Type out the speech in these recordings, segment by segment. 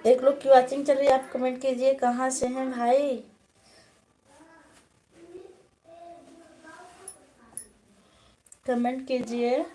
एक लोग की वॉचिंग चल रही है, आप कमेंट कीजिए कहाँ से हैं भाई। कमेंट कीजिए।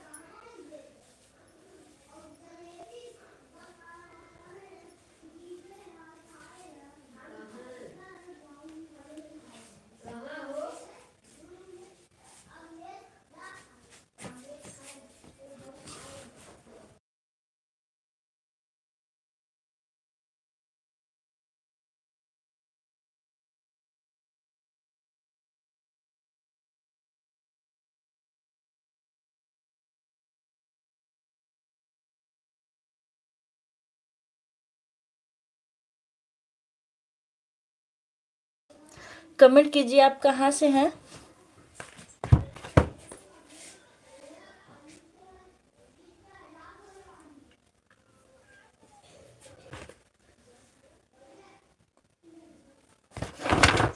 कमेंट कीजिए आप कहाँ से हैं।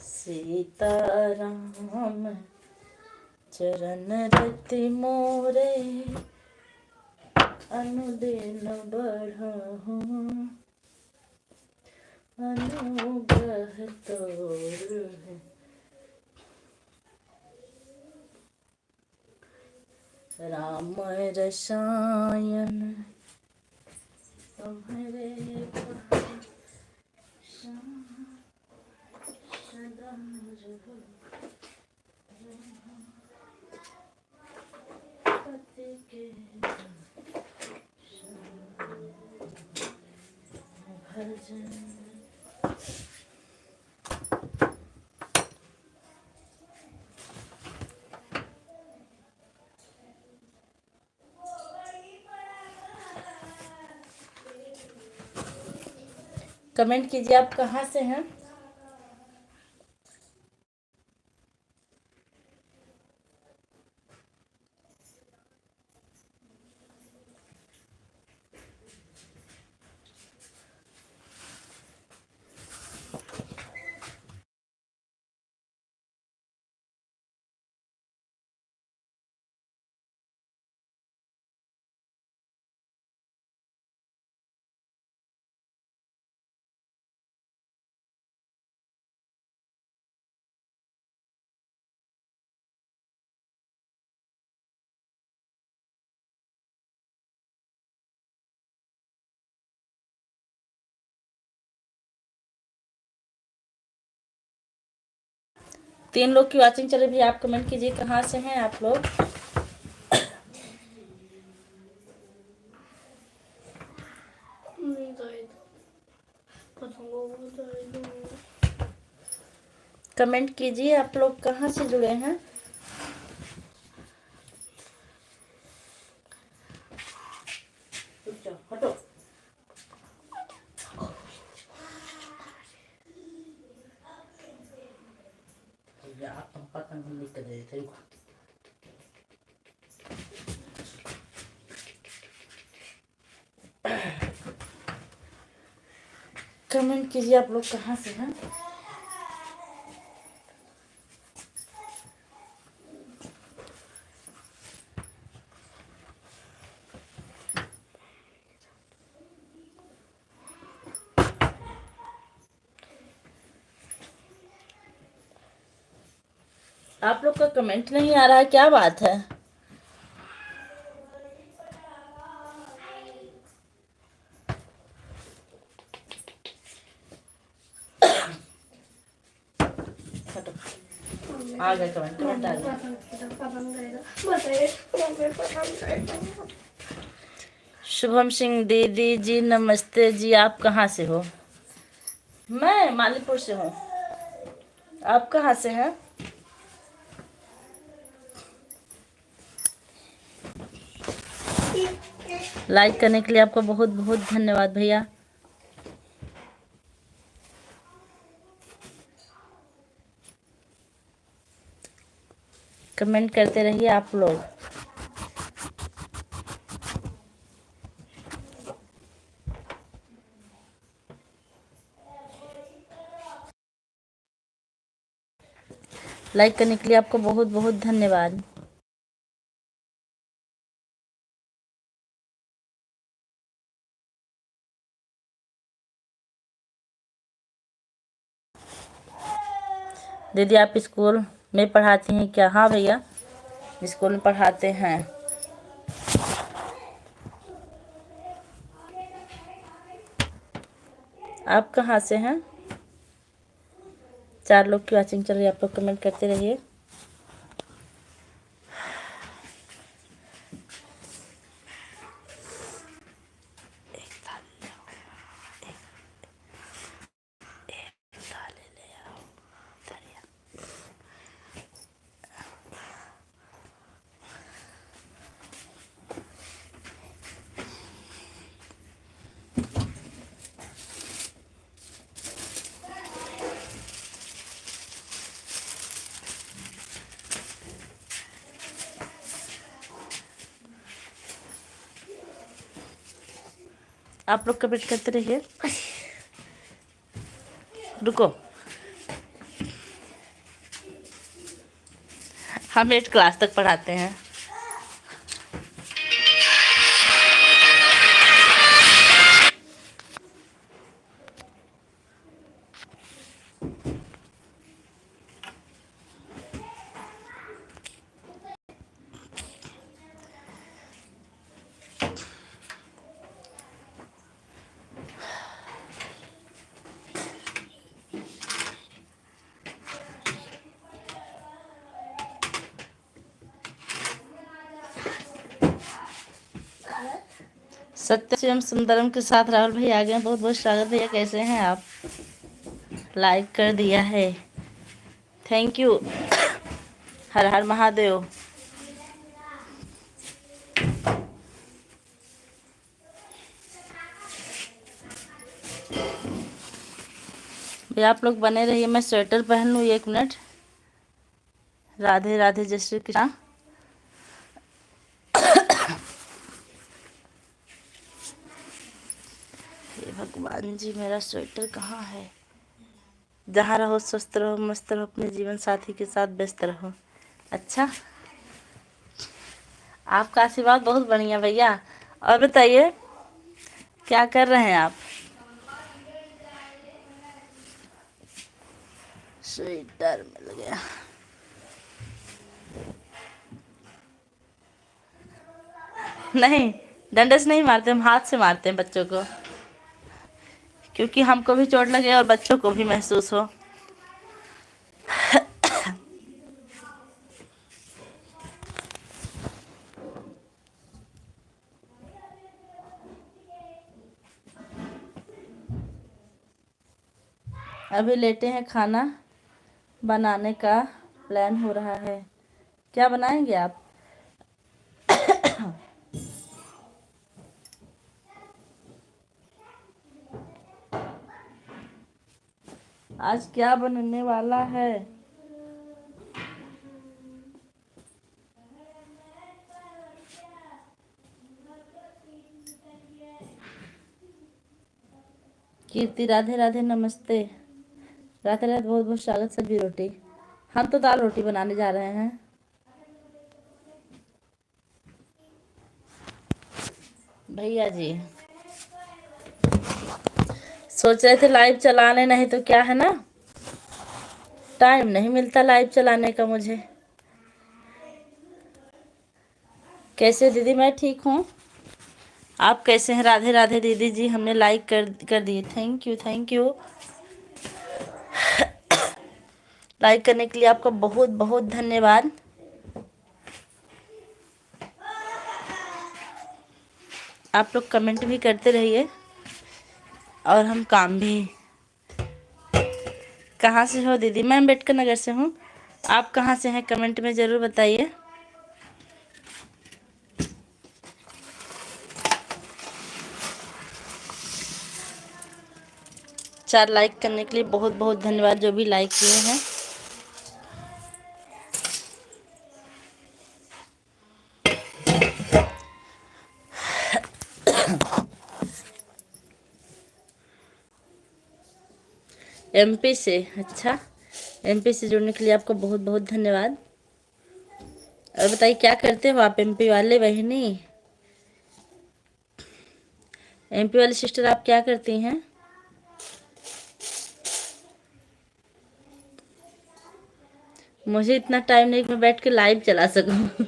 सीताराम चरण रति मोरे, अनुदिन बढ़हु अनुग्रह तोर है। राम रसायन तुम्हारे सदा रहो पति के भजन। कमेंट कीजिए आप कहाँ से हैं। तीन लोग की वॉचिंग चल रही है, आप कमेंट कीजिए कहाँ से हैं आप लोग। कमेंट कीजिए आप लोग कहाँ से जुड़े हैं। हटो। कमेंट कीजिए आप लोग कहाँ से हैं। आप लोग का कमेंट नहीं आ रहा है, क्या बात है। आ गए कमेंट, कमेंट आ गए। शुभम सिंह दीदी जी नमस्ते जी, आप कहाँ से हो। मैं मालीपुर से हूँ, आप कहाँ से हैं। लाइक करने के लिए आपका बहुत बहुत धन्यवाद भैया। कमेंट करते रहिए आप लोग। लाइक करने के लिए आपको बहुत बहुत धन्यवाद। दीदी आप स्कूल में पढ़ाती हैं क्या? हाँ भैया, स्कूल में पढ़ाते हैं। आप कहाँ से हैं? 4 लोग की वॉचिंग चल रही है, आप लोग कमेंट करते रहिए। आप लोग कमेंट करते रहिए। रुको, हम 8 क्लास तक पढ़ाते हैं। सत्यम सुंदरम के साथ राहुल भाई आ गए। बहुत बहुत स्वागत भैया, कैसे हैं आप? लाइक कर दिया है, थैंक यू। हर हर महादेव। भैया आप लोग बने रहिए, मैं स्वेटर पहन लूँ 1 मिनट। राधे राधे, जय श्री कृष्ण। हे भगवान जी, मेरा स्वेटर कहाँ है? जहाँ रहो स्वस्थ रहो, मस्त रहो, अपने जीवन साथी के साथ व्यस्त रहो। अच्छा, आपका आशीर्वाद बहुत बढ़िया भैया। और बताइए क्या कर रहे हैं आप? स्वेटर मिल गया। नहीं, डंडे से नहीं मारते, हम हाथ से मारते हैं बच्चों को, क्योंकि हमको भी चोट लगे और बच्चों को भी महसूस हो। अभी लेटे हैं, खाना बनाने का प्लान हो रहा है। क्या बनाएंगे आप? आज क्या बनने वाला है? कीर्ति राधे राधे, नमस्ते। राधे राधे, बहुत बहुत स्वागत। सब्जी रोटी, हम तो दाल रोटी बनाने जा रहे हैं। भैया जी सोच रहे थे लाइव चलाने, नहीं तो क्या है ना, टाइम नहीं मिलता लाइव चलाने का मुझे। कैसे दीदी? मैं ठीक हूँ, आप कैसे हैं? राधे राधे दीदी जी, हमने लाइक कर दिए, thank you thank you. Like करने के लिए आपका बहुत बहुत धन्यवाद। आप लोग कमेंट भी करते रहिए और हम काम भी। कहाँ से हो दीदी? मैं अम्बेडकर नगर से हूँ। आप कहाँ से हैं? कमेंट में ज़रूर बताइए। चार लाइक करने के लिए बहुत बहुत धन्यवाद, जो भी लाइक किए हैं। एमपी से? अच्छा, एमपी से जुड़ने के लिए आपको बहुत बहुत धन्यवाद। और बताइए क्या करते हो आप एमपी वाले बहनी? एमपी वाली सिस्टर आप क्या करती हैं? मुझे इतना टाइम नहीं कि मैं बैठ के लाइव चला सकूं।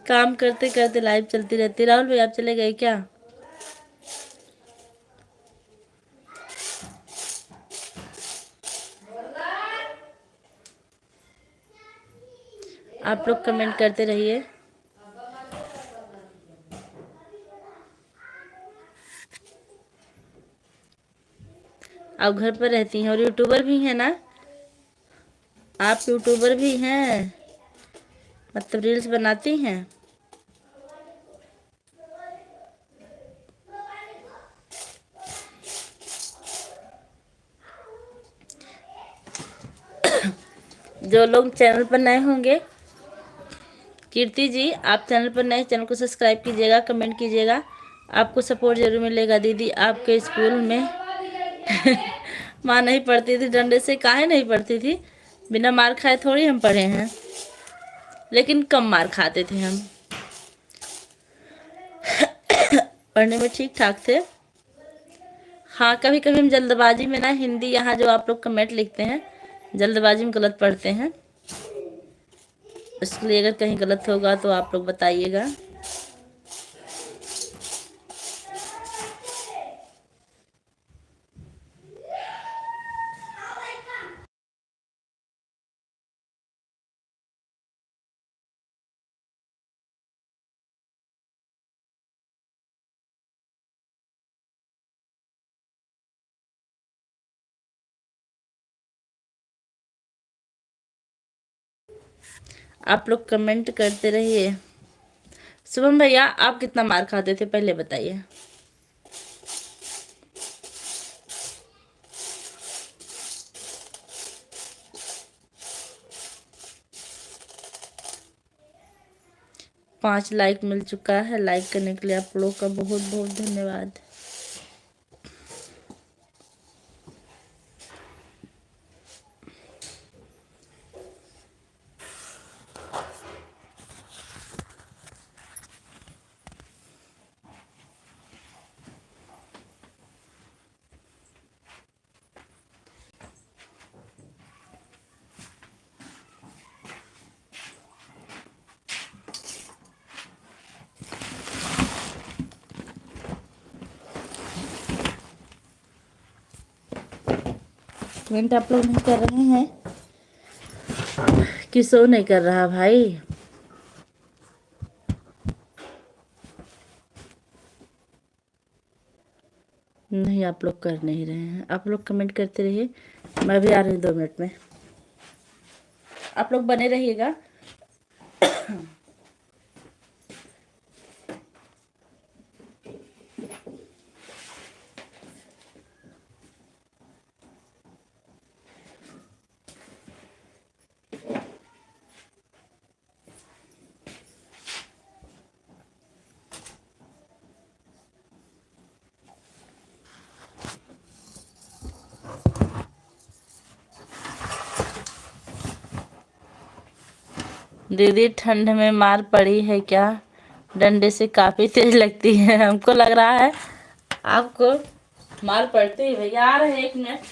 काम करते करते लाइव चलती रहती। राहुल भाई आप चले गए क्या? आप लोग कमेंट करते रहिए। आप घर पर रहती हैं और यूट्यूबर भी हैं ना? आप यूट्यूबर भी हैं, मतलब रील्स बनाती हैं? जो लोग चैनल पर नए होंगे, कीर्ति जी आप चैनल पर नए, चैनल को सब्सक्राइब कीजिएगा, कमेंट कीजिएगा, आपको सपोर्ट जरूर मिलेगा। दीदी आपके स्कूल में माँ नहीं पढ़ती थी डंडे से? काहे नहीं पढ़ती थी? बिना मार खाए थोड़ी हम पढ़े हैं, लेकिन कम मार खाते थे हम, पढ़ने में ठीक ठाक थे। हाँ कभी कभी हम जल्दबाजी में ना, हिंदी यहाँ जो आप लोग कमेंट लिखते हैं जल्दबाजी में गलत पढ़ते हैं, इसलिए अगर कहीं गलत होगा तो आप लोग बताइएगा। आप लोग कमेंट करते रहिए। शुभम भैया आप कितना मार खाते थे पहले बताइए। पाँच लाइक मिल चुका है। लाइक करने के लिए आप लोगों का बहुत बहुत धन्यवाद। कमेंट आप लोग नहीं कर रहे हैं कि शो नहीं कर रहा भाई? नहीं आप लोग कर नहीं रहे हैं। आप लोग कमेंट करते रहिए, मैं भी आ रही हूँ 2 मिनट में, आप लोग बने रहिएगा। दीदी ठंड में मार पड़ी है क्या? डंडे से काफी तेज लगती है। हमको लग रहा है आपको मार पड़ती है। भैया आ रहे हैं 1 मिनट।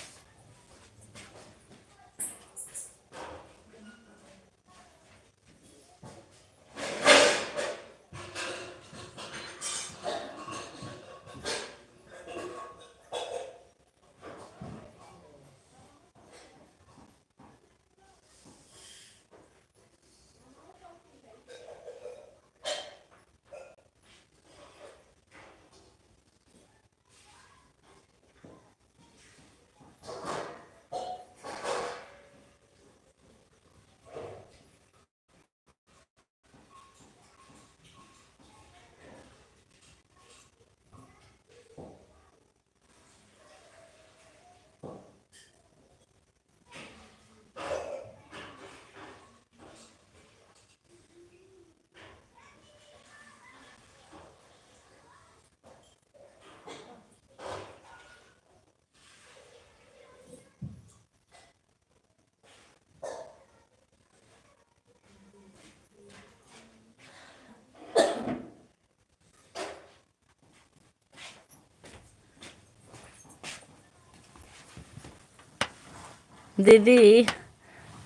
दीदी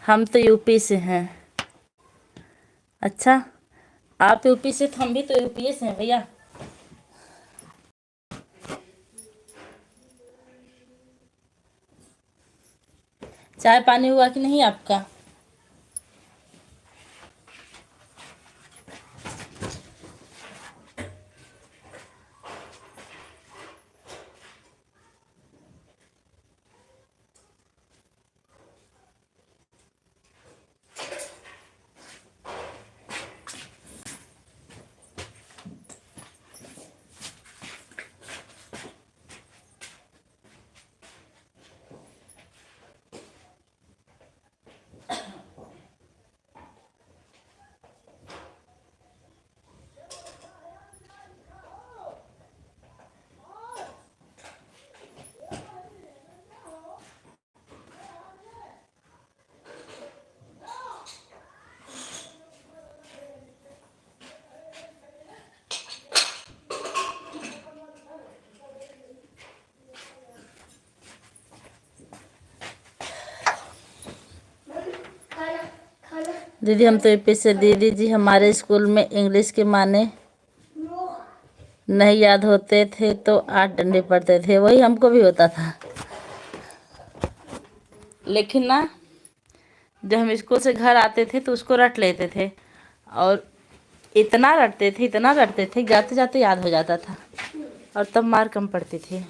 हम तो यूपी से हैं। अच्छा, आप यूपी से तो हम भी तो यूपी से हैं भैया। चाय पानी हुआ कि नहीं आपका? दीदी हम तो यूपी से। दीदी जी हमारे स्कूल में इंग्लिश के माने नहीं याद होते थे तो 8 डंडे पड़ते थे। वही हमको भी होता था, लेकिन ना जब हम स्कूल से घर आते थे तो उसको रट लेते थे, और इतना रटते थे जाते जाते याद हो जाता था, और तब मार कम पड़ती थी।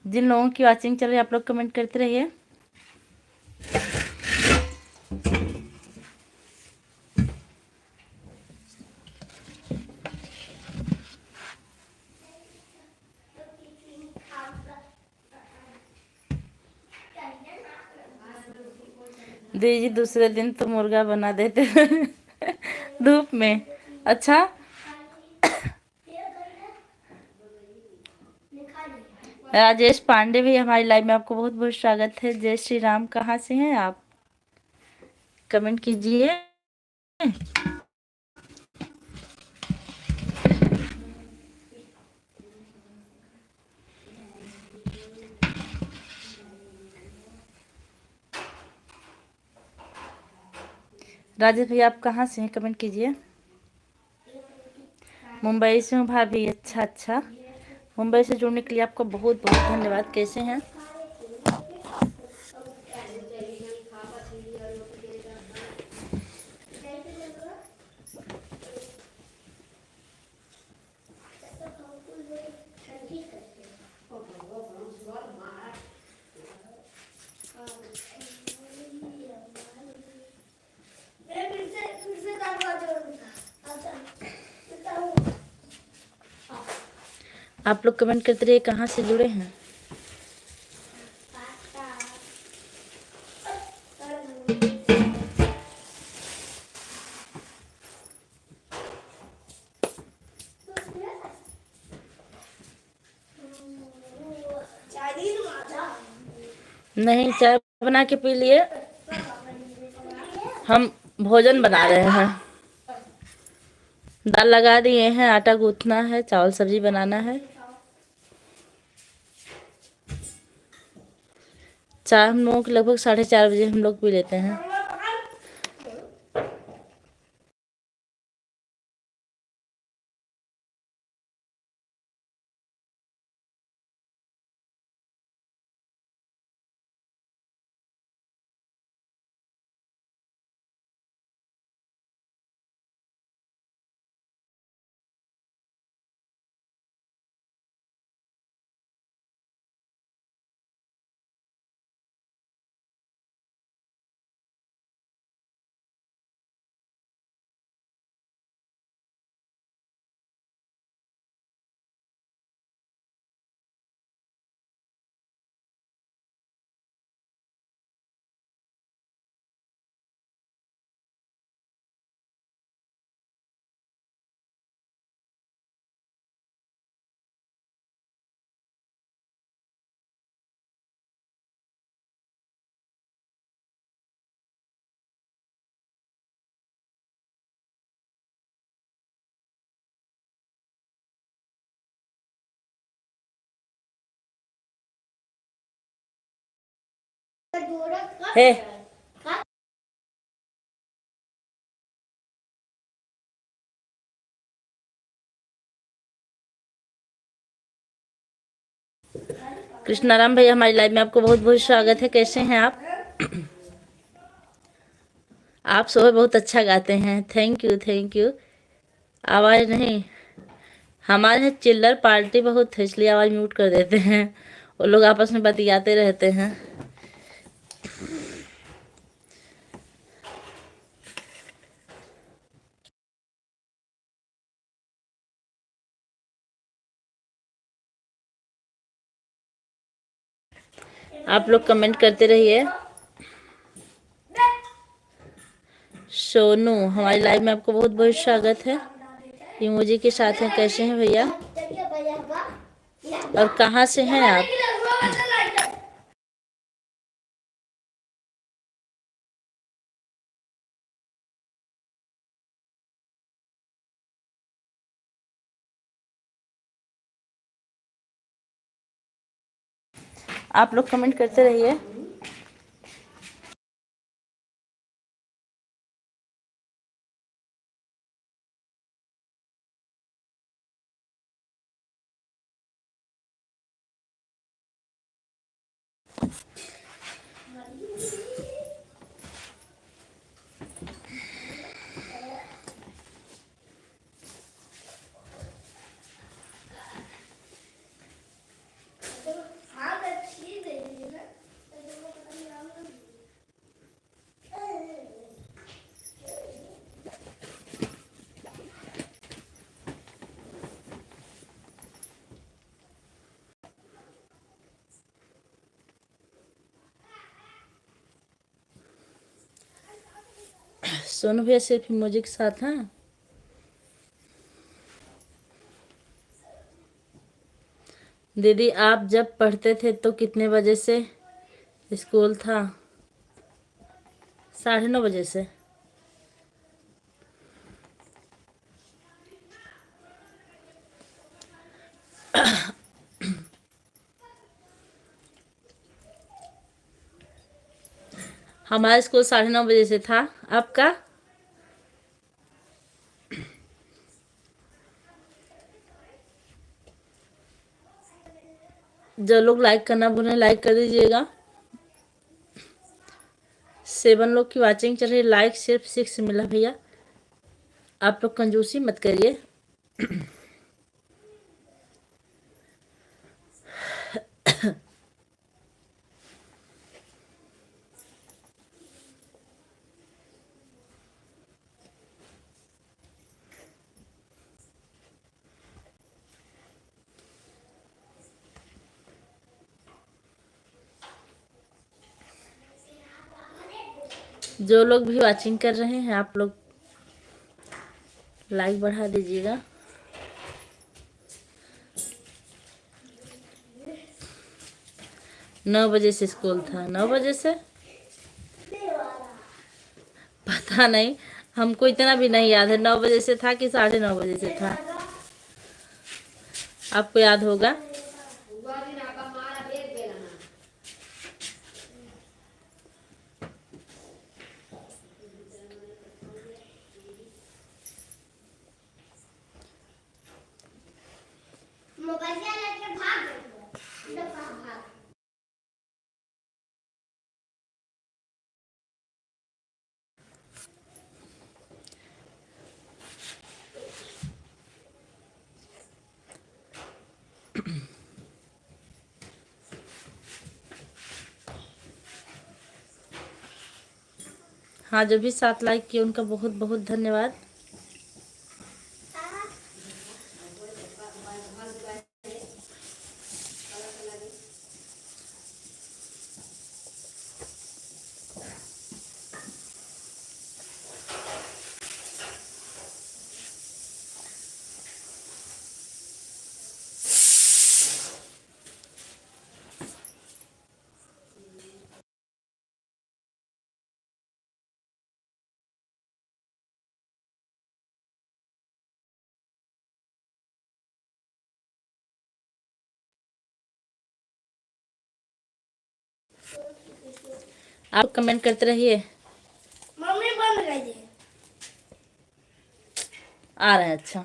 जिन लोगों की वॉचिंग चल रही है आप लोग कमेंट करते रहिए। दीदी दूसरे दिन तो मुर्गा बना देते धूप में। अच्छा, राजेश पांडे भी हमारी लाइव में, आपको बहुत बहुत स्वागत है। जय श्री राम। कहाँ से हैं आप? कमेंट कीजिए। राजेश भैया आप कहाँ से हैं? कमेंट कीजिए। मुंबई से हूँ भाभी। अच्छा अच्छा, मुंबई से जुड़ने के लिए आपको बहुत बहुत धन्यवाद। कैसे हैं? आप लोग कमेंट करते रहिए कहाँ से जुड़े हैं। नहीं, चाय बना के पी लिए। हम भोजन बना रहे हैं। दाल लगा दिए हैं, आटा गूंथना है, चावल सब्जी बनाना है। चाय हम लोगों को लगभग 4:30 बजे हम लोग पी लेते हैं। हे कृष्णाराम भैया, हमारी लाइव में आपको बहुत बहुत स्वागत है। कैसे हैं आप? आप सुबह बहुत अच्छा गाते हैं। Thank you, thank you. आवाज़ नहीं, हमारे यहाँ चिल्लर पार्टी बहुत है, इसलिए आवाज़ म्यूट कर देते हैं। वो लोग आपस में बतियाते रहते हैं। आप लोग कमेंट करते रहिए। सोनू, हमारी लाइव में आपको बहुत बहुत स्वागत है। इमोजी के साथ हैं। कैसे हैं भैया और कहाँ से हैं आप? आप लोग कमेंट करते रहिए। सोनू भैया सिर्फ इमोजी के साथ हैं। दीदी, आप जब पढ़ते थे तो कितने बजे से स्कूल था? 9:30 बजे से। हमारा स्कूल 9:30 बजे से था। आपका? जो लोग लाइक करना भूलें, लाइक कर दीजिएगा। 7 लोग की वाचिंग चल रही, लाइक सिर्फ 6 मिला भैया। आप लोग कंजूसी मत करिए। जो लोग भी वाचिंग कर रहे हैं, आप लोग लाइक बढ़ा दीजिएगा। 9 बजे से स्कूल था। 9 बजे से पता नहीं, हमको इतना भी नहीं याद है 9 बजे से था कि 9:30 बजे से था। आपको याद होगा। हाँ, जो भी 7 लाइक किए उनका बहुत बहुत धन्यवाद। आप कमेंट करते रहिए। मम्मी बंद कर दे। आ रहे हैं। अच्छा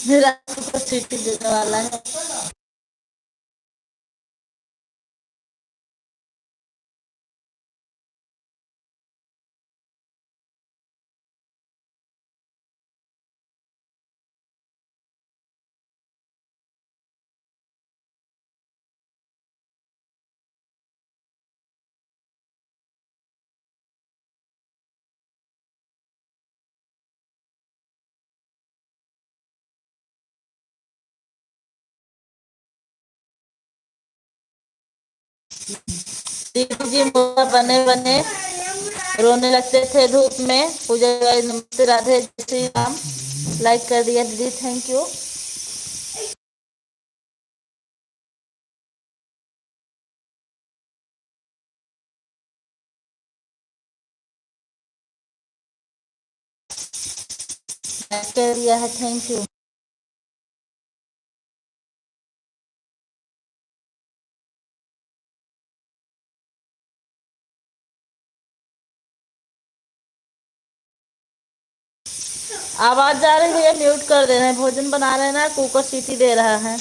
मेरा सुपर सीटी देने वाला है। दीदी जी मोटा बने बने रोने लगते थे धूप में। पूजा गाइस नमस्ते, राधे, जय श्री राम। लाइक कर दिया दीदी, थैंक यू। लाइक कर दिया है, थैंक यू। आवाज जा रही है, म्यूट कर दे रहे हैं। भोजन बना रहे हैं ना, कुकर सीटी दे रहा है।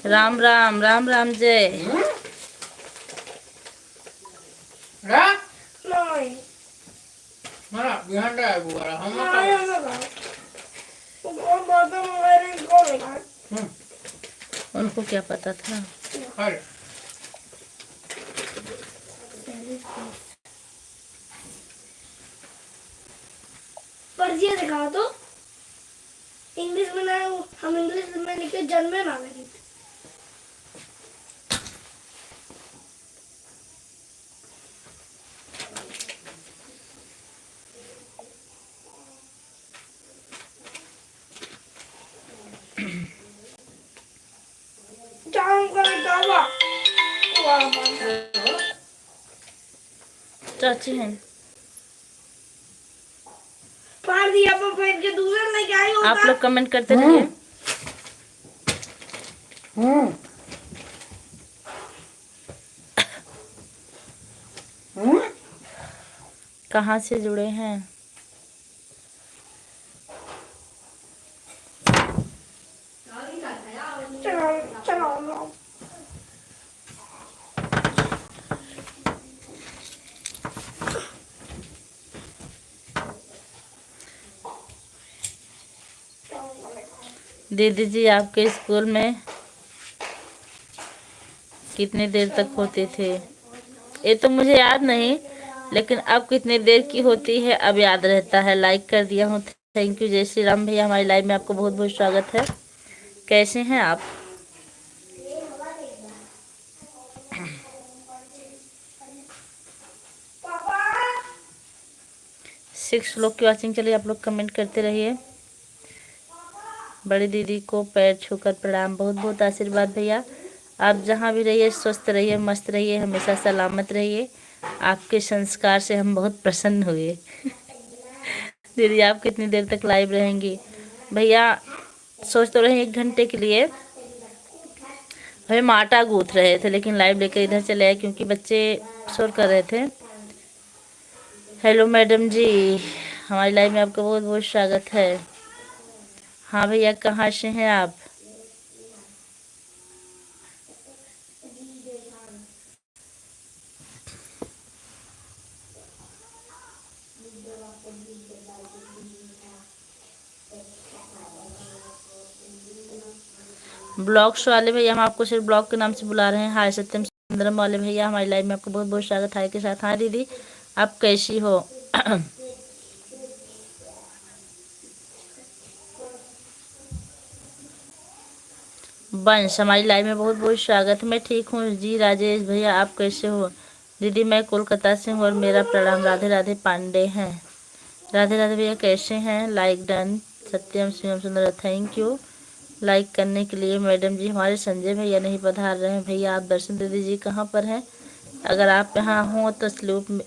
राम राम, राम राम जय। उनको क्या पता था। पर्ची दिखा दो। इंग्लिश में ना, हम इंग्लिश में लिखे जन्मे ना लगे। चाची हैं। पार दिया पर फेंक के दूसरा लेके आई होगा। आप लोग कमेंट करते रहिए। कहाँ से जुड़े हैं? चलो दीदी जी आपके स्कूल में कितनी देर तक होते थे? ये तो मुझे याद नहीं, लेकिन अब कितनी देर की होती है अब याद रहता है। लाइक कर दिया हूँ, थैंक यू। जय श्री राम भैया, हमारी लाइव में आपको बहुत बहुत स्वागत है। कैसे हैं आप? सिक्स लोग की वॉचिंग चलिए, आप लोग कमेंट करते रहिए। बड़ी दीदी को पैर छूकर प्रणाम, बहुत बहुत आशीर्वाद भैया। आप जहाँ भी रहिए स्वस्थ रहिए, मस्त रहिए, हमेशा सलामत रहिए। आपके संस्कार से हम बहुत प्रसन्न हुए। दीदी आप कितनी देर तक लाइव रहेंगी? भैया सोच तो रहे 1 घंटे के लिए। हम आटा गूंथ रहे थे लेकिन लाइव लेकर इधर चले आए क्योंकि बच्चे शोर कर रहे थे। हेलो मैडम जी, हमारी लाइव में आपका बहुत बहुत स्वागत है। हाँ भैया, कहाँ से हैं आप? ब्लॉग्स वाले भैया हम आपको सिर्फ ब्लॉग के नाम से बुला रहे हैं। हाय सत्यम सुंदरम वाले भैया, हमारी लाइव में आपको बहुत बहुत स्वागत है के साथ। हाँ दीदी आप कैसी हो? वंश, हमारी लाइव में बहुत बहुत स्वागत। मैं ठीक हूँ जी राजेश भैया, आप कैसे हो? दीदी मैं कोलकाता से हूँ और मेरा प्रणाम। राधे राधे पांडे हैं। राधे राधे भैया, कैसे हैं? Like done. सत्यम शिवम सुंदर, थैंक यू लाइक करने के लिए। मैडम जी हमारे संजय भैया नहीं पधार रहे हैं। भैया आप दर्शन दे दीजिए, कहाँ पर हैं? अगर आप यहाँ हो तो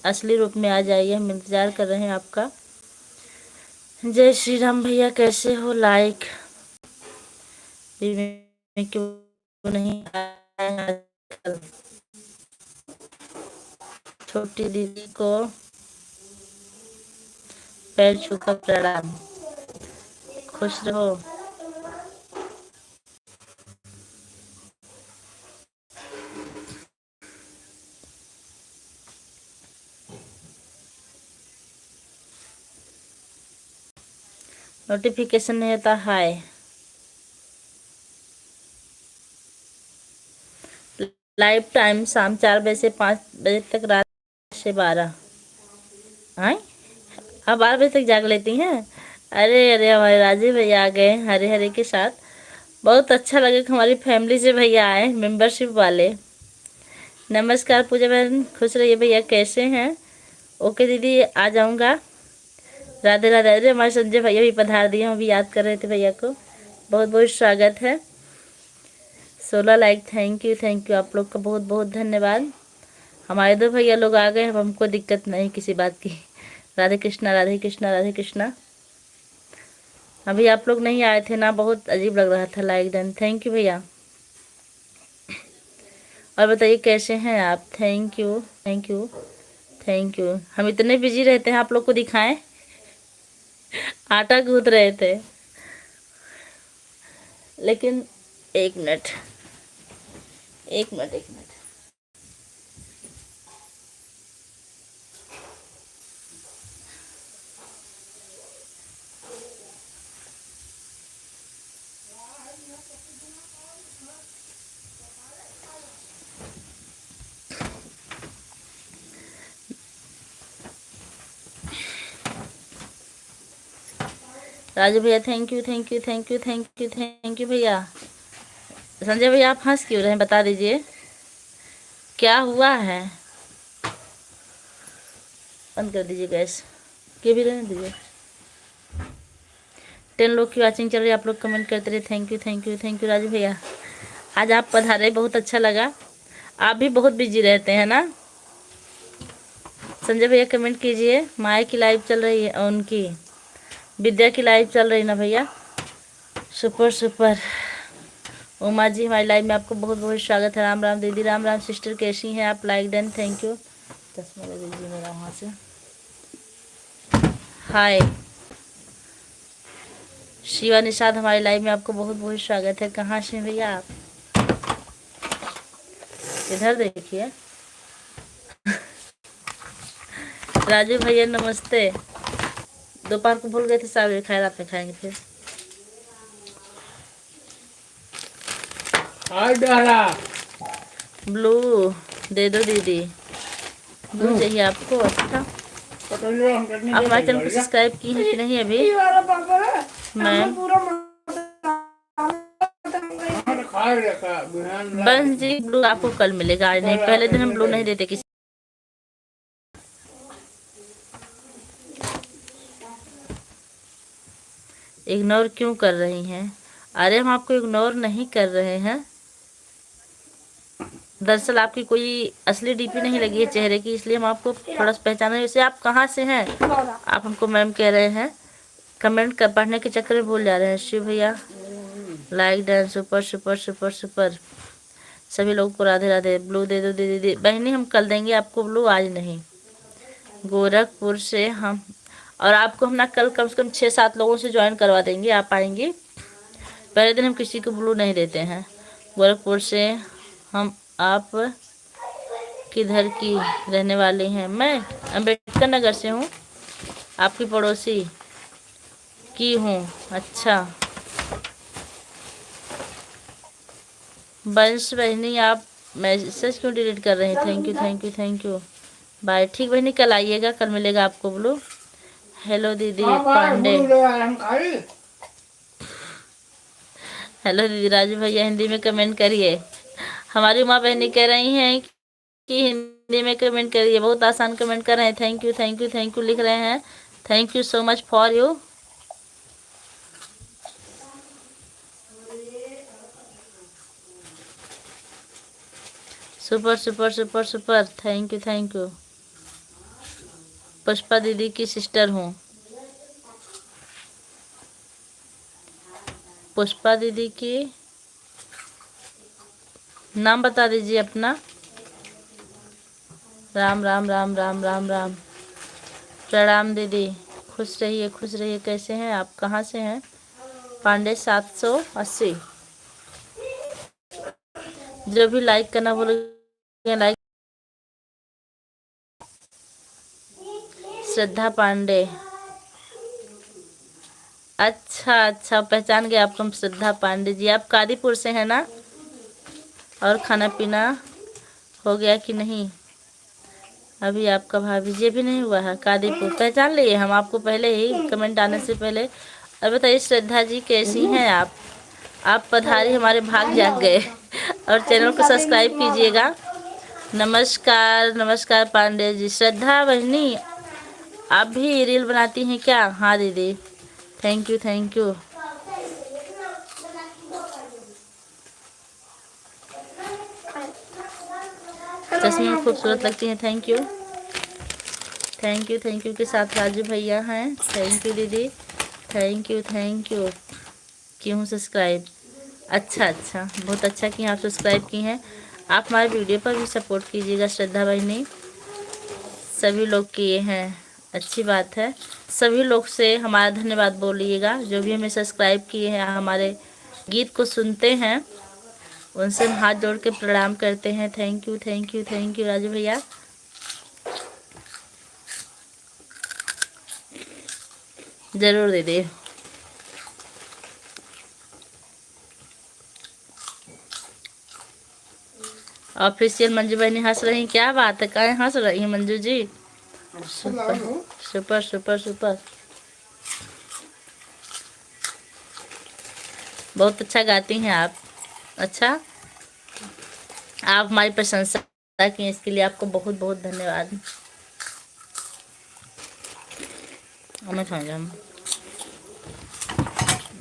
असली रूप में आ जाइए, हम इंतज़ार कर रहे हैं आपका। जय श्री राम भैया, कैसे हो? लाइक में क्यों नहीं आए आजकल? छोटी दीदी को पैर छूकर प्रणाम, खुश रहो। नोटिफिकेशन नहीं आता। हाय, लाइव टाइम शाम 4 बजे से 5 बजे तक, रात से 12। हाँ, आप 12 बजे तक जाग लेती हैं? अरे अरे, हमारे राजीव भैया आ गए हरे हरे के साथ। बहुत अच्छा लगे कि हमारी फैमिली से भैया आए, मेंबरशिप वाले। नमस्कार पूजा बहन, खुश रहिए भैया, कैसे हैं? ओके दीदी आ जाऊंगा। राधे राधे। अरे हमारे संजय भैया भी पधार दिए, हम अभी याद कर रहे थे भैया को। बहुत बहुत स्वागत है। 16 लाइक, थैंक यू आप लोग का बहुत बहुत धन्यवाद। हमारे 2 भैया लोग आ गए, अब हमको दिक्कत नहीं किसी बात की। राधे कृष्णा राधे कृष्णा राधे कृष्णा। अभी आप लोग नहीं आए थे ना, बहुत अजीब लग रहा था। लाइक डन, थैंक यू भैया। और बताइए कैसे हैं आप? Thank you thank you thank you. हम इतने बिजी रहते हैं, आप लोग को दिखाएं? आटा गूंथ रहे थे, लेकिन 1 मिनट 1 मिनट। राजू भैया थैंक यू भैया। संजय भैया आप हंस क्यों रहे हैं, बता दीजिए क्या हुआ है? बंद कर दीजिए गैस, के भी रहने दीजिए। 10 लोग की वॉचिंग चल रही है, आप लोग कमेंट करते रहे। थैंक यू राजू भैया, आज आप पधारे, बहुत अच्छा लगा। आप भी बहुत बिजी रहते हैं ना। संजय भैया कमेंट कीजिए। माया की लाइव चल रही है, उनकी विद्या की लाइव चल रही ना भैया, सुपर सुपर। उमा जी हमारी लाइव में आपको बहुत बहुत स्वागत है। राम राम दीदी, राम राम सिस्टर, कैसी हैं आप? Like done, thank you. 10 minute दीजिए मेरा वहाँ से। हाय शिवा निषाद, हमारी लाइव में आपको बहुत बहुत स्वागत है। कहाँ से भैया आप? इधर देखिए। राजू भैया नमस्ते। दोपहर को भूल गए थे, साहब खाए, रात में खाएंगे फिर। ब्लू दे दो दीदी, ब्लू चाहिए आपको। अच्छा, आप हमारे चैनल को सब्सक्राइब की है कि नहीं अभी? ये वाला पापा ना मैम पूरा बस जी, ब्लू आपको कल मिलेगा, आज नहीं। पहले दिन हम ब्लू नहीं देते किसी। इग्नोर क्यों कर रही हैं? अरे हम आपको इग्नोर नहीं कर रहे हैं, दरअसल आपकी कोई असली डीपी नहीं लगी है चेहरे की, इसलिए हम आपको थोड़ा सा पहचान रहे हैं। वैसे आप कहाँ से हैं? आप हमको मैम कह रहे हैं, कमेंट कर पढ़ने के चक्कर में भूल जा रहे हैं। शिव भैया like done, super super super super. सभी लोगों को राधे राधे। ब्लू दे दो दीदी। बहनी हम कल देंगे आपको ब्लू, आज नहीं। गोरखपुर से हम, और आपको हम ना कल कम से कम 6-7 लोगों से ज्वाइन करवा देंगे, आप आएंगे। पहले दिन हम किसी को ब्लू नहीं देते हैं। गोरखपुर से हम, आप किधर की रहने वाली हैं? मैं अम्बेडकर नगर से हूँ, आपकी पड़ोसी की हूँ। अच्छा, बंश बहनी आप मैसेज क्यों डिलीट कर रहे हैं? Thank you thank you thank you, bye. ठीक बहनी, कल आइएगा, कल मिलेगा आपको ब्लू। हेलो दीदी पांडे, हेलो दीदी राजू भैया, हिंदी में कमेंट करिए। हमारी माँ बहनी कह रही हैं कि हिंदी में कमेंट करिए, बहुत आसान कमेंट कर रहे हैं। Thank you thank you thank you लिख रहे हैं। Thank you so much for you. Super super super super, thank you thank you. Pushpa दीदी की सिस्टर हूँ। पुष्पा दीदी की नाम बता दीजिए अपना। राम राम राम राम राम राम, प्रणाम दीदी, खुश रहिए खुश रहिए। कैसे हैं आप, कहाँ से हैं? पांडे 780। जो भी लाइक करना बोलोगे लाइक। श्रद्धा पांडे, अच्छा अच्छा, पहचान गए आपको हम। श्रद्धा पांडे जी, आप कादीपुर से हैं ना? और खाना पीना हो गया कि नहीं? अभी आपका भाभी जी भी नहीं हुआ है। कादीपुर पहचान लिए हम आपको पहले ही, कमेंट आने से पहले। अब बताइए श्रद्धा जी कैसी हैं आप? आप पधारी, हमारे भाग जाग गए। और चैनल को सब्सक्राइब कीजिएगा। नमस्कार नमस्कार पांडे जी। श्रद्धा बहनी, आप भी रील बनाती हैं क्या? हाँ दीदी, थैंक यू थैंक यू। चश्मे में खूबसूरत लगती हैं, थैंक यू थैंक यू के साथ राजू भैया हैं। थैंक यू दीदी, थैंक यू क्यों सब्सक्राइब। अच्छा अच्छा, बहुत अच्छा कि आप सब्सक्राइब की हैं। आप हमारे वीडियो पर भी सपोर्ट कीजिएगा। श्रद्धा बहनी, सभी लोग किए हैं, अच्छी बात है। सभी लोग से हमारा धन्यवाद बोलिएगा, जो भी हमें सब्सक्राइब किए हैं, हमारे गीत को सुनते हैं, उनसे हम हाथ जोड़ के प्रणाम करते हैं। थैंक यू राजू भैया। जरूर दीदी। ऑफिशियल मंजू बहनी हंस रही, क्या बात है, कहाँ हंस रही है Manju ji? Super super super super, बहुत अच्छा गाती हैं आप। अच्छा, आप हमारी प्रशंसा की, इसके लिए आपको बहुत बहुत धन्यवाद। हमें खाएंगे हम,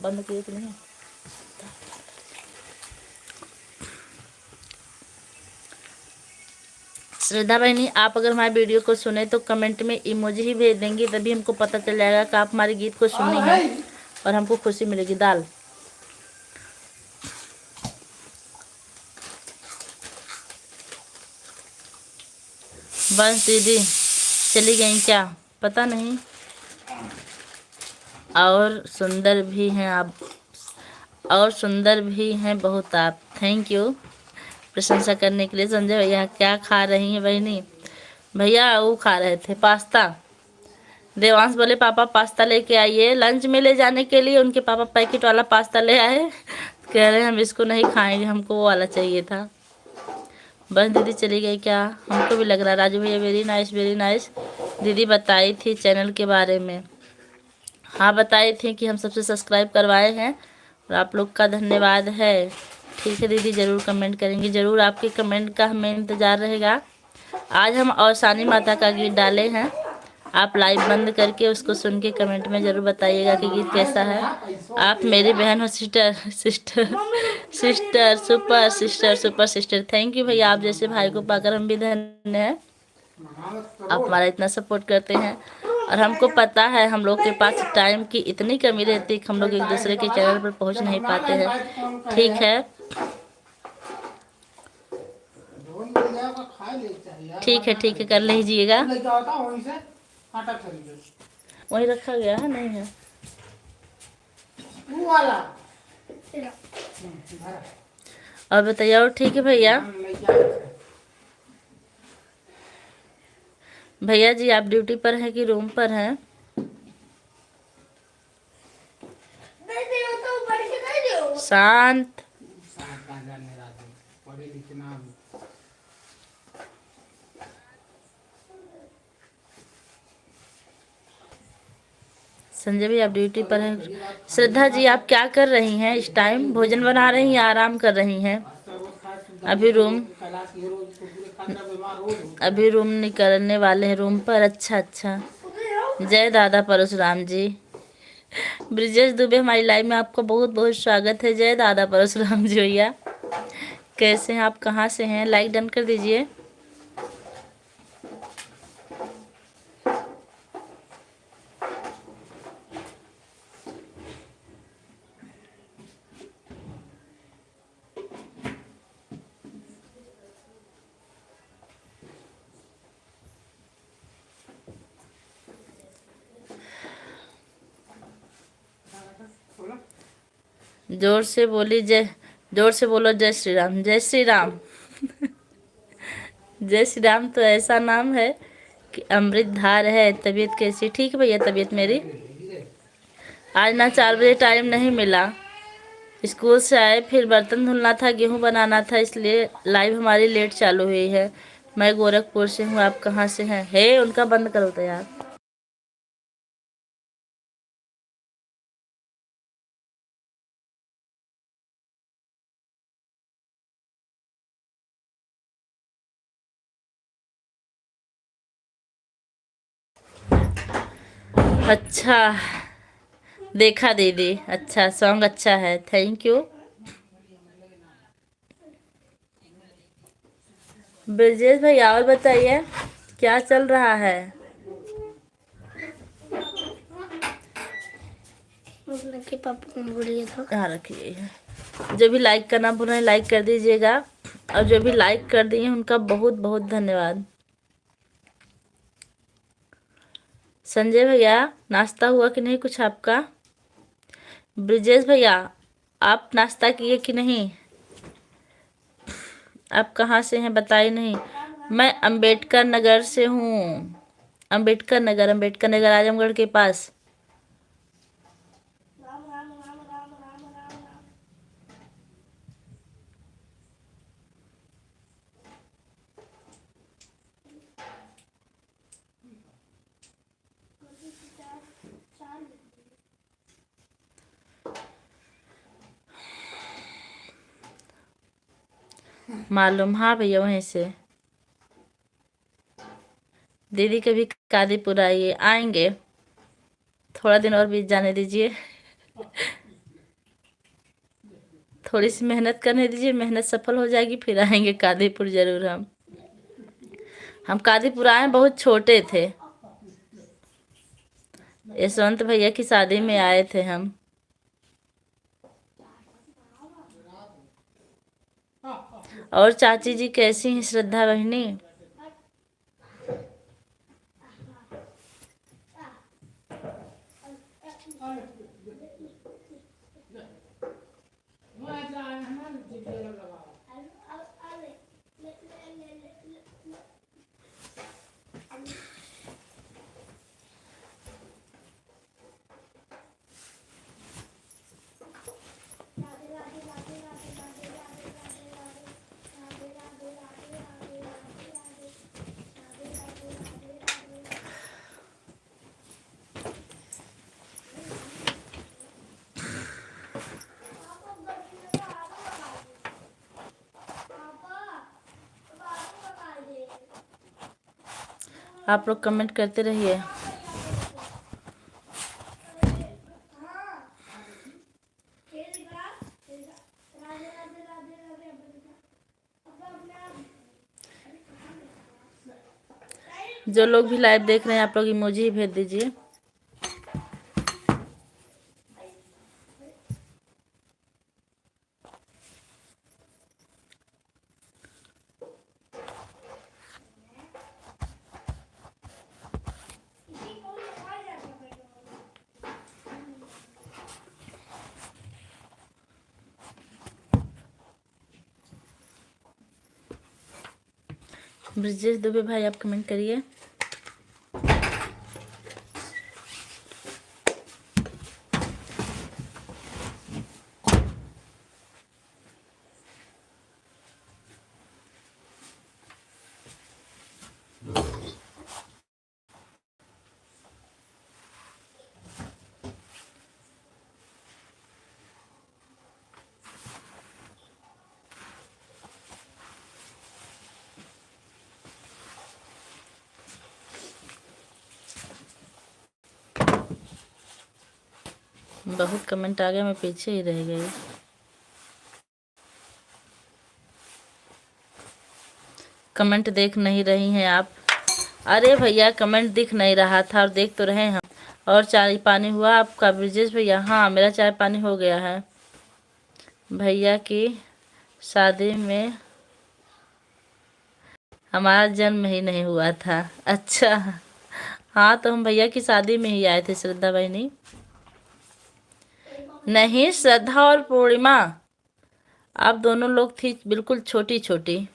बंद किए कि नहीं? श्रद्धा बहनी, आप अगर हमारे वीडियो को सुने तो कमेंट में इमोजी ही भेज देंगी, तभी हमको पता चल जाएगा कि आप हमारे गीत को सुनी हैं और हमको खुशी मिलेगी। दाल बस दीदी चली गई क्या, पता नहीं। और सुंदर भी हैं आप, और सुंदर भी हैं बहुत आप। थैंक यू प्रशंसा करने के लिए। संजय भैया क्या खा रही हैं बहनी? भैया वो खा रहे थे पास्ता। देवांश बोले पापा पास्ता लेके आइए, लंच में ले जाने के लिए उनके पापा पैकेट वाला पास्ता ले आए। कह रहे हैं हम इसको नहीं खाएंगे, हमको वो वाला चाहिए था। बस दीदी चली गई क्या? हमको भी लग रहा। राजू भैया वेरी नाइस वेरी नाइस। दीदी बताई थी चैनल के बारे में। हाँ बताई थी कि हम सबसे सब्सक्राइब करवाए हैं और आप लोग का धन्यवाद है। ठीक है दीदी, ज़रूर कमेंट करेंगे, ज़रूर आपके कमेंट का हमें इंतज़ार रहेगा। आज हम औसानी माता का गीत डाले हैं, आप लाइव बंद करके उसको सुन के कमेंट में ज़रूर बताइएगा कि गीत कैसा है। आप मेरी बहन हो sister sister sister super sister super sister. Thank you भैया, आप जैसे भाई को पाकर हम भी धन्य हैं। आप हमारा इतना सपोर्ट करते हैं और हमको पता है हम लोग के पास टाइम की इतनी कमी रहती है कि हम लोग एक दूसरे के चैनल पर पहुंच नहीं पाते हैं। ठीक है ठीक है कर लीजिएगा। वही रखा गया है, नहीं है और बताइए। और ठीक है भैया। भैया जी आप ड्यूटी पर हैं कि रूम पर हैं? शांत। संजय भी आप ड्यूटी पर हैं। श्रद्धा जी आप क्या कर रही हैं इस टाइम? भोजन बना रही हैं या आराम कर रही हैं? अभी रूम निकलने वाले हैं रूम पर। अच्छा अच्छा। जय दादा परशुराम जी। ब्रिजेश दुबे हमारी लाइव में आपका बहुत बहुत स्वागत है। जय दादा परशुराम जी। भैया कैसे हैं आप, कहाँ से हैं? लाइक डन कर दीजिए। जोर से बोली जय, जोर से बोलो जय श्री राम। जय श्री राम। जय श्री राम तो ऐसा नाम है कि अमृत धार है। तबीयत कैसी? ठीक है भैया तबीयत मेरी। आज ना 4 बजे टाइम नहीं मिला, स्कूल से आए फिर बर्तन धुलना था, गेहूं बनाना था, इसलिए लाइव हमारी लेट चालू हुई है। मैं गोरखपुर से हूँ, आप कहाँ से हैं? हे उनका बंद करो तो यार। अच्छा देखा दीदी, अच्छा सॉन्ग अच्छा है, थैंक यू। ब्रजेश भाई और बताइए क्या चल रहा है? पापा ने बोलिए था। कहाँ रखिए? जो भी लाइक करना भूल रहे हैं लाइक कर दीजिएगा, और जो भी लाइक कर दिए उनका बहुत बहुत धन्यवाद। संजय भैया नाश्ता हुआ कि नहीं कुछ आपका? ब्रिजेश भैया आप नाश्ता किए कि नहीं? आप कहाँ से हैं बताइए नहीं। मैं अंबेडकर नगर से हूँ। अंबेडकर नगर आजमगढ़ के पास। मालूम, हाँ भैया वहीं से। दीदी कभी कादीपुर आइए, आएंगे, थोड़ा दिन और बीत जाने दीजिए, थोड़ी सी मेहनत करने दीजिए, मेहनत सफल हो जाएगी फिर आएंगे कादीपुर जरूर। हम कादीपुर आए बहुत छोटे थे, यशवंत भैया की शादी में आए थे हम। और चाची जी कैसी हैं श्रद्धा बहनी? आप लोग कमेंट करते रहिए। जो लोग भी लाइव देख रहे हैं आप लोग इमोजी ही भेज दीजिए। ब्रिजेश दुबे भाई आप कमेंट करिए। बहुत कमेंट आ गया, मैं पीछे ही रह गई। कमेंट देख नहीं रही हैं आप। अरे भैया कमेंट दिख नहीं रहा था और देख तो रहे हैं हम। और चाय पानी हुआ आपका ब्रिजेश भैया? हाँ मेरा चाय पानी हो गया है। भैया की शादी में हमारा जन्म ही नहीं हुआ था। अच्छा हाँ, तो हम भैया की शादी में ही आए थे श्रद्धा बहनी। नहीं, श्रद्धा और पूर्णिमा आप दोनों लोग थी बिल्कुल छोटी छोटी।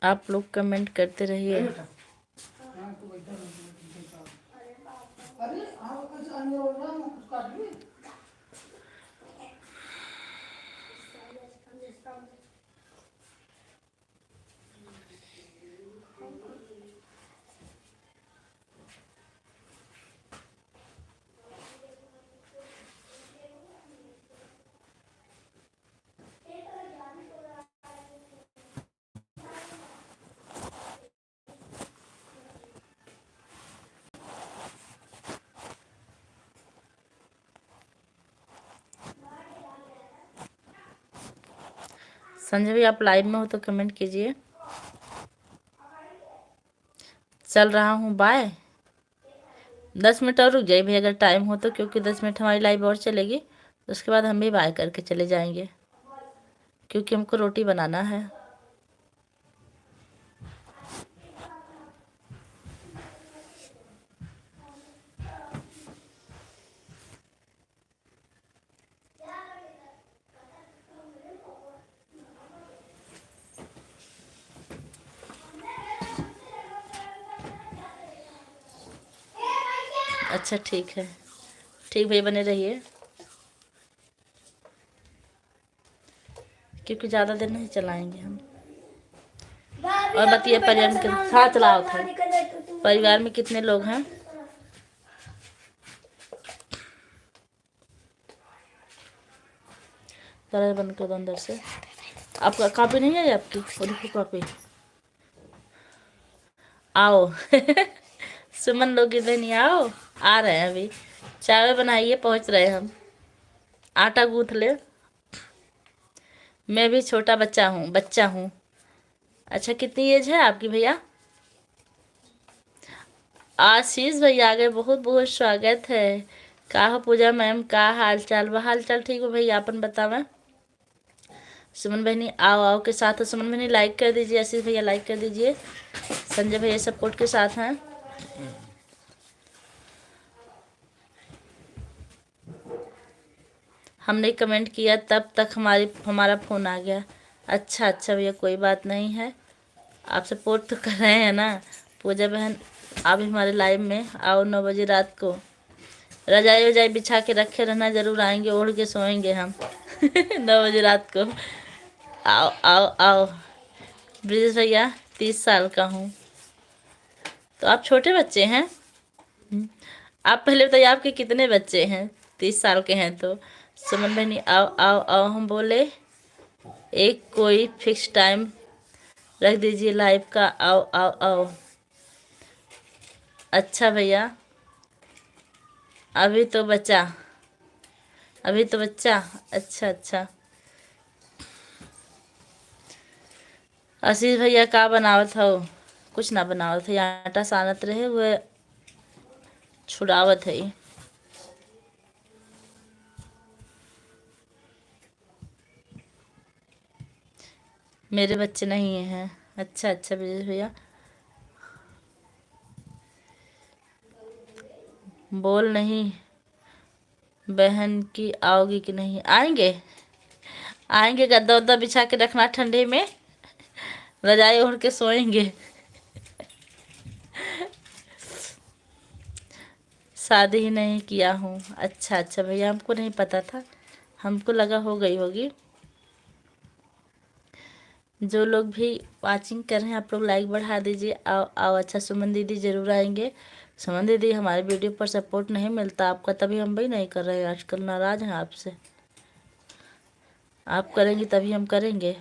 आप लोग कमेंट करते रहिए। संजय भाई आप लाइव में हो तो कमेंट कीजिए। चल रहा हूँ बाय। 10 मिनट और रुक जाइए भैया अगर टाइम हो तो, क्योंकि 10 मिनट हमारी लाइव और चलेगी। उसके बाद हम भी बाय करके चले जाएंगे, क्योंकि हमको रोटी बनाना है। अच्छा ठीक है, ठीक भैया बने रहिए, क्योंकि ज़्यादा देर नहीं चलाएंगे हम। और बताइए परिवार में हाँ चलाओ था, परिवार में कितने लोग हैं? जरा बंद कर दो अंदर से। आपका कॉपी नहीं है आपकी? और देखो कॉपी। आओ सुमन लोग इधर नहीं, आओ आ रहे हैं अभी। चाय बनाइए, पहुंच रहे हम। आटा गूंथ ले। मैं भी छोटा बच्चा हूँ। अच्छा कितनी एज है आपकी भैया? आशीष भैया आ गए, बहुत बहुत स्वागत है। का हो पूजा मैम, का हाल चाल? हाल चाल ठीक हो भैया, अपन बतावें। सुमन बहनी आओ आओ के साथ है। सुमन बहनी लाइक कर दीजिए, आशीष भैया लाइक कर दीजिए, संजय भैया सपोर्ट के साथ हैं। हमने कमेंट किया तब तक हमारा फ़ोन आ गया। अच्छा अच्छा भैया कोई बात नहीं है, आप सपोर्ट तो कर रहे हैं ना। पूजा बहन आप भी हमारे लाइव में आओ 9 बजे रात को। रजाई वजाई बिछा के रखे रहना, जरूर आएंगे, ओढ़ के सोएंगे हम 9 बजे रात को। आओ आओ आओ। ब्रिजेश भैया 30 साल का हूँ। तो आप छोटे बच्चे हैं। आप पहले बताइए आपके कितने बच्चे हैं? 30 साल के हैं तो। सुमन बहनी आओ आओ आओ, हम बोले एक कोई फिक्स टाइम रख दीजिए लाइव का। आओ आओ आओ। अच्छा भैया, अभी तो बच्चा, अभी तो बच्चा। अच्छा अच्छा। आशीष भैया का बनावत हो? कुछ ना बनावत है, आटा सानत रहे हुए छुड़ावत है। मेरे बच्चे नहीं हैं। अच्छा अच्छा ब्रिजेश भैया। बोल नहीं बहन की आओगी कि नहीं? आएंगे आएंगे, गद्दा उद्दा बिछा के रखना ठंडे में, रजाई ओढ़ के सोएंगे। शादी ही नहीं किया हूँ। अच्छा अच्छा भैया, हमको नहीं पता था, हमको लगा हो गई होगी। जो लोग भी वाचिंग कर रहे हैं आप लोग लाइक बढ़ा दीजिए। आओ आओ। अच्छा सुमन दीदी ज़रूर आएंगे। सुमन दीदी, हमारे वीडियो पर सपोर्ट नहीं मिलता आपका, तभी हम भी नहीं कर रहे हैं आजकल, नाराज़ हैं आपसे। आप करेंगी तभी हम करेंगे।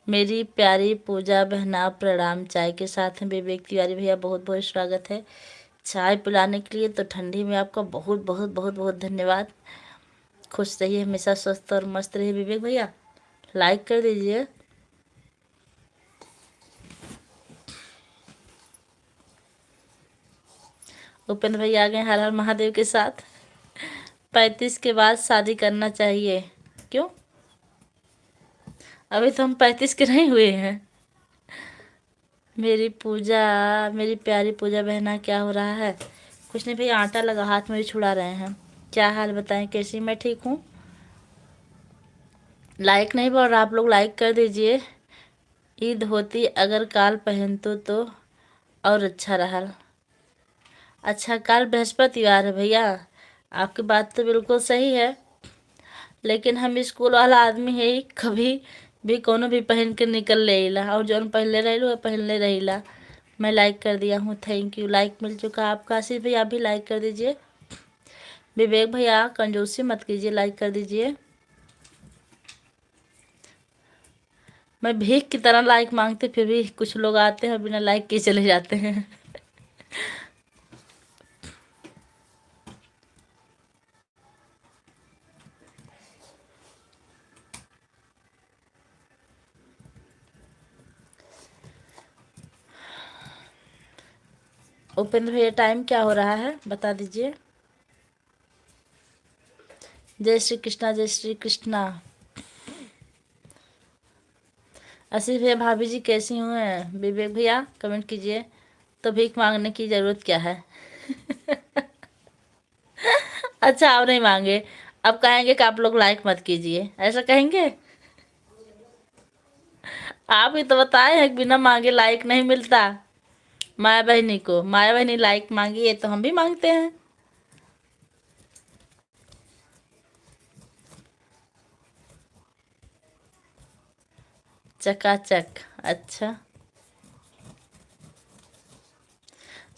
मेरी प्यारी पूजा बहना प्रणाम। चाय के साथ हैं विवेक तिवारी भैया, बहुत बहुत स्वागत है चाय पिलाने के लिए। तो ठंडी में आपका बहुत बहुत बहुत बहुत धन्यवाद। खुश रहिए, हमेशा स्वस्थ और मस्त रहिए। विवेक भैया लाइक कर दीजिए। उपेंद्र भैया आ गए हर हर महादेव के साथ। 35 के बाद शादी करना चाहिए, क्यों? अभी तो हम 35 के नहीं हुए हैं। मेरी पूजा, मेरी प्यारी पूजा बहना, क्या हो रहा है? कुछ नहीं भैया, आटा लगा हाथ में भी छुड़ा रहे हैं। क्या हाल बताएं, कैसी? मैं ठीक हूँ। लाइक नहीं बढ़ रहा, आप लोग लाइक कर दीजिए। ईद होती अगर काल पहन तो और अच्छा रहा। अच्छा, काल बृहस्पतिवार है भैया, आपकी बात तो बिल्कुल सही है, लेकिन हम स्कूल वाला आदमी है, कभी भी कोनो भी पहन के निकल लेला, और जौन पहनले रही वो पहनले रहीला। मैं लाइक कर दिया हूँ, थैंक यू। लाइक मिल चुका आपका। आशीष भैया आप भी लाइक कर दीजिए। विवेक भैया कंजूसी मत कीजिए, लाइक कर दीजिए। मैं भीख की तरह लाइक मांगते, फिर भी कुछ लोग आते हैं और बिना लाइक के चले जाते हैं। उपेंद्र भैया टाइम क्या हो रहा है बता दीजिए। जय श्री कृष्णा, जय श्री कृष्णा। आशीष भैया भाभी जी कैसी हुए? विवेक भैया कमेंट कीजिए। तो भीख मांगने की ज़रूरत क्या है? अच्छा, आप नहीं मांगे, अब कहेंगे कि आप लोग लाइक मत कीजिए, ऐसा कहेंगे? आप ही तो बताए हैं कि बिना मांगे लाइक नहीं मिलता। माया बहनी को, माया बहनी लाइक मांगी है तो हम भी मांगते हैं। चकाचक। अच्छा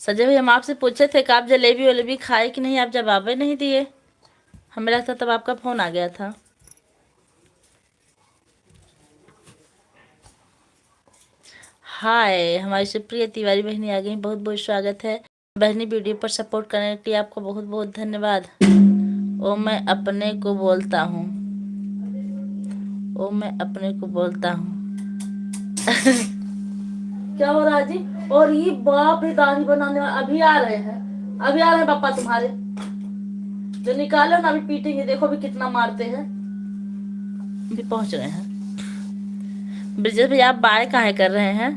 सजय भाई, हम आपसे पूछे थे कि आप जलेबी वलेबी खाए कि नहीं, आप जवाब ही नहीं दिए। हमें लगता तब आपका फ़ोन आ गया था। हाय, हमारी सुप्रिया तिवारी बहनी आ गई, बहुत बहुत स्वागत है बहनी। वीडियो पर सपोर्ट करने के लिए आपको बहुत बहुत धन्यवाद। ओ मैं अपने को बोलता हूँ, ओ मैं अपने को बोलता हूँ। क्या हो रहा है जी? और ये बाप रे, दाढ़ी बनाने वाले अभी आ रहे हैं, अभी आ रहे हैं पापा तुम्हारे, जो निकालो ना, अभी पीटेंगे, देखो भी कितना मारते हैं। अभी पहुंच गए हैं। ब्रिजेश भैया आप बाय काहे कर रहे हैं?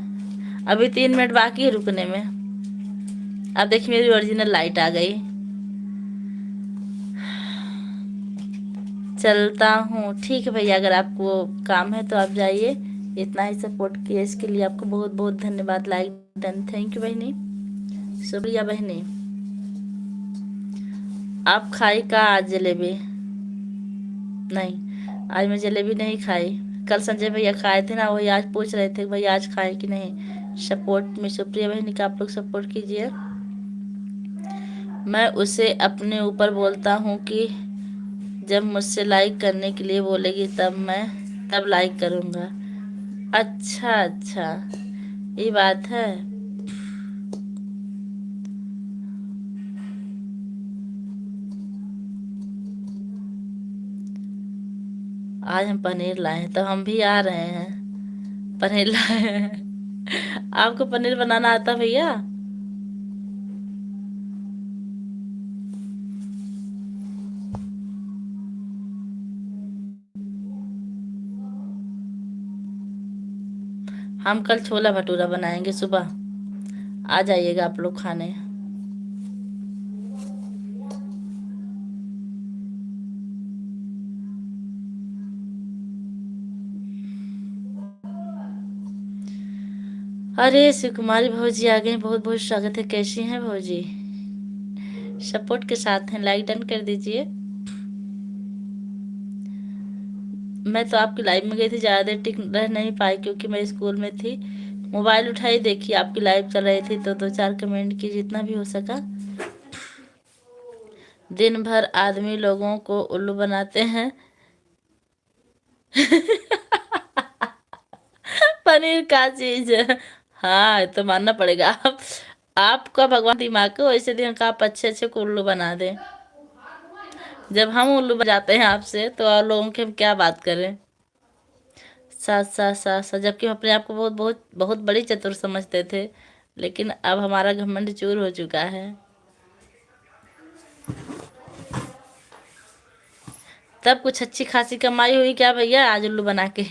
अभी 3 मिनट बाकी है रुकने में। अब देखिए मेरी ओरिजिनल लाइट आ गई। चलता हूँ, ठीक है भैया, अगर आपको काम है तो आप जाइए। इतना ही सपोर्ट किया इसके लिए आपको बहुत बहुत धन्यवाद। लाइक डन, थैंक यू बहनी, शुक्रिया बहनी। आप खाई का आज जलेबी? नहीं, आज मैं जलेबी नहीं खाई। कल संजय भैया खाए थे ना, वही आज पूछ रहे थे कि भैया आज खाए कि नहीं। सपोर्ट में सुप्रिया बहनी का आप लोग सपोर्ट कीजिए। मैं उसे अपने ऊपर बोलता हूँ कि जब मुझसे लाइक करने के लिए बोलेगी तब लाइक करूँगा। अच्छा अच्छा, ये बात है। आज हम पनीर लाए हैं, तो हम भी आ रहे हैं। पनीर लाए हैं। आपको पनीर बनाना आता भैया? हम कल छोला भटूरा बनाएंगे सुबह, आ जाइएगा आप लोग खाने। अरे शिव कुमारी भौजी आ गई, बहुत बहुत स्वागत है। कैसी हैं भौजी? सपोर्ट के साथ हैं, लाइक डन कर दीजिए। मैं तो आपकी लाइव में गई थी, ज़्यादा देर टिक रह नहीं पाई क्योंकि मैं स्कूल में थी। मोबाइल उठाई, देखी आपकी लाइव चल रही थी, तो दो चार कमेंट की, जितना भी हो सका। दिन भर आदमी लोगों को उल्लू बनाते हैं। पनीर का चीज है। हाँ, तो मानना पड़ेगा। आप आपका भगवान दिमाग को वैसे दिन का आप अच्छे अच्छे को उल्लू बना दें। जब हम उल्लू बन जाते हैं आपसे, तो और लोगों की हम क्या बात करें। सा जबकि हम अपने आप को बहुत बहुत बहुत बड़ी चतुर समझते थे, लेकिन अब हमारा घमंड चूर हो चुका है। तब कुछ अच्छी खासी कमाई हुई क्या भैया आज उल्लू बना के?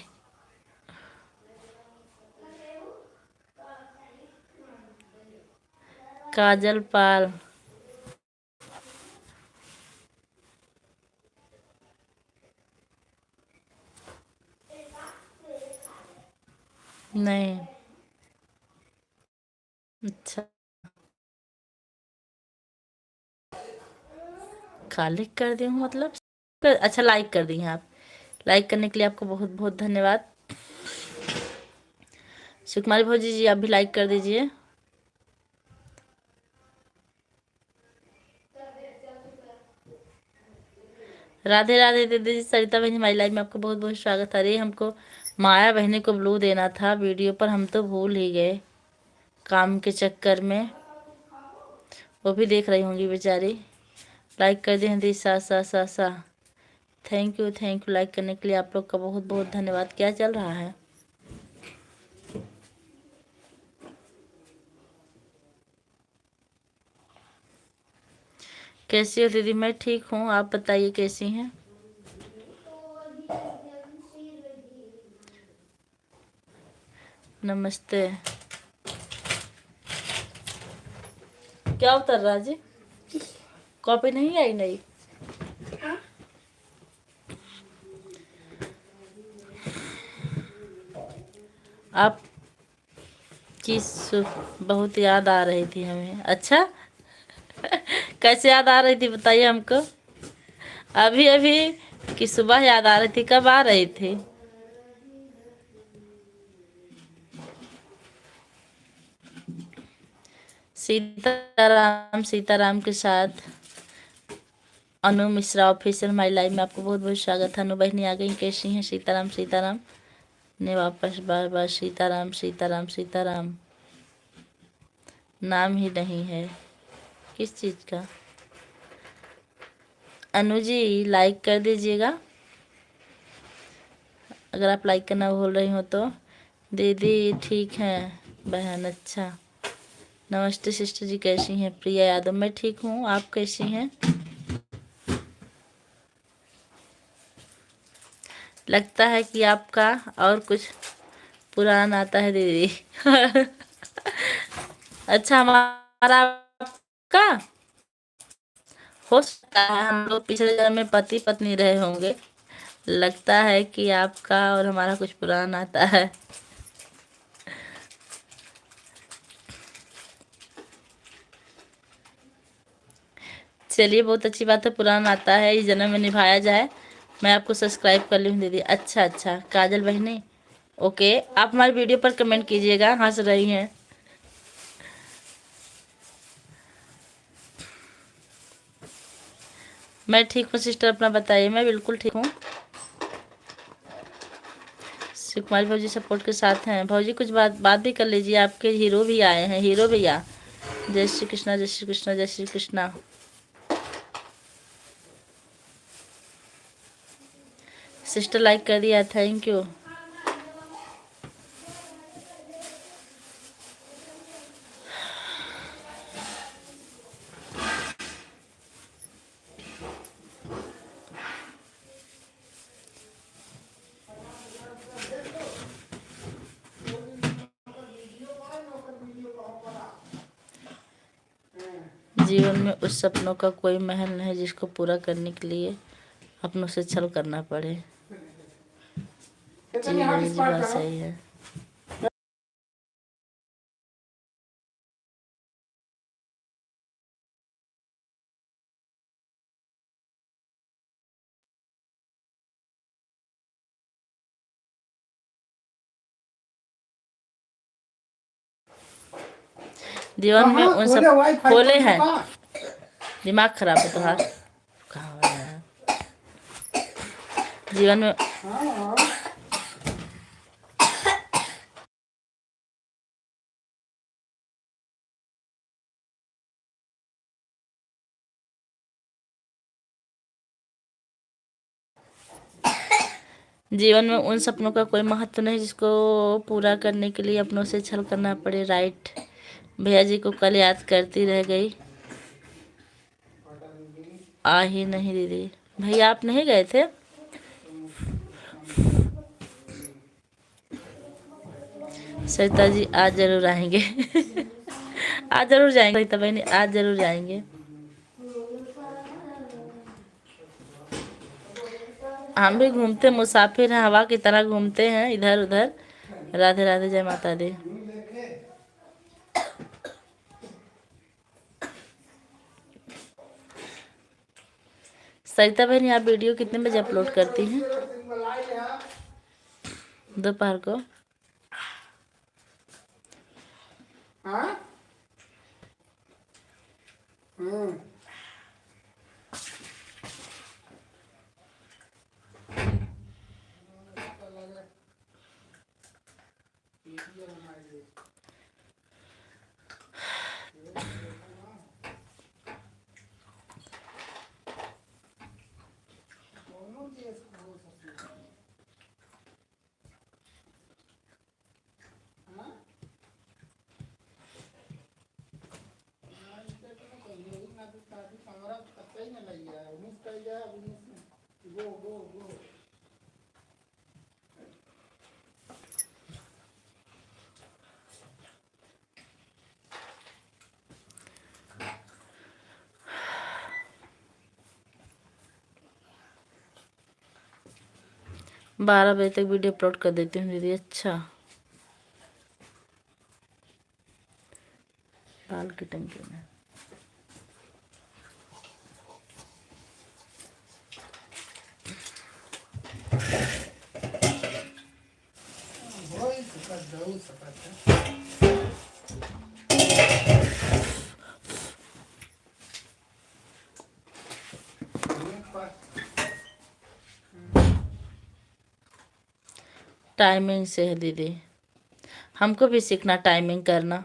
काजल पाल? नहीं। अच्छा, खाली कर दी हूँ मतलब? अच्छा, लाइक कर दी हैं आप। लाइक करने के लिए आपको बहुत बहुत धन्यवाद। सुकुमारी भौजी जी, आप भी लाइक कर दीजिए। राधे राधे दीदी जी। सरिता बहनी हमारी लाइव में आपका बहुत बहुत स्वागत है। अरे हमको माया बहनी को ब्लू देना था वीडियो पर, हम तो भूल ही गए काम के चक्कर में। वो भी देख रही होंगी बेचारी। लाइक कर दी हिंदी सा। थैंक यू लाइक करने के लिए आप लोग का बहुत बहुत धन्यवाद। क्या चल रहा है? कैसी हो दीदी? मैं ठीक हूँ, आप बताइए कैसी हैं? नमस्ते। क्या उतर रहा जी? कॉपी नहीं आई नई? आप की बहुत याद आ रही थी हमें। अच्छा, कैसे याद आ रही थी बताइए हमको। अभी अभी कि सुबह याद आ रही थी? कब आ रही थी? सीताराम के साथ अनु मिश्रा ऑफिशियल हमारी लाइव में आपको बहुत बहुत स्वागत है। अनु बहनी आ गई, कैसी हैं? सीताराम ने वापस बार बार सीताराम नाम ही नहीं है किस चीज़ का। अनु जी लाइक कर दीजिएगा अगर आप लाइक करना भूल रही हो तो। दीदी ठीक है बहन? अच्छा, नमस्ते सिस्टर जी, कैसी हैं? प्रिया यादव? मैं ठीक हूँ, आप कैसी हैं? लगता है कि आपका और कुछ पुराना आता है दीदी। अच्छा, हमारा आपका हो सकता है, हम लोग पिछले जन्म में पति पत्नी रहे होंगे। लगता है कि आपका और हमारा कुछ पुराना आता है। चलिए, बहुत अच्छी बात है, पुराना आता है, इस जन्म में निभाया जाए। मैं आपको सब्सक्राइब कर ली हूँ दीदी। अच्छा अच्छा, काजल बहनी, ओके। आप हमारी वीडियो पर कमेंट कीजिएगा, हंस रही हैं। मैं ठीक हूँ सिस्टर, अपना बताइए। मैं बिल्कुल ठीक हूँ। शिव कुमारी भाजी सपोर्ट के साथ हैं। भाजी कुछ बात भी कर लीजिए, आपके हीरो भी आए हैं, हीरो भैया। जय श्री कृष्णा, जय श्री कृष्णा, जय श्री कृष्णा। सिस्टर लाइक कर दिया, थैंक यू। जीवन में उस सपनों का कोई महल नहीं जिसको पूरा करने के लिए अपनों से छल करना पड़े। जी जी जी, बात सही है। जीवन में उन सब खोले हैं। दिमाग खराब है तुम्हारा। कहाँ हो रहा है? जीवन में जीवन में उन सपनों का कोई महत्व नहीं जिसको पूरा करने के लिए अपनों से छल करना पड़े। राइट। भैया जी को कल याद करती रह गई, आ ही नहीं दीदी। भैया आप नहीं गए थे? सरिता जी आज जरूर आएंगे। आज जरूर जाएंगे सरिता बहनी, आज जरूर जाएंगे। हम भी घूमते मुसाफिर हैं, हवा की तरह घूमते हैं इधर उधर। राधे राधे, जय माता दी। सरिता बहनी आप वीडियो कितने बजे अपलोड करती हैं? दोपहर को। बारह बजे तक वीडियो अपलोड कर देती हूँ दीदी। अच्छा, बाल की टंकी में। टाइमिंग से है दीदी, हमको भी सीखना टाइमिंग करना।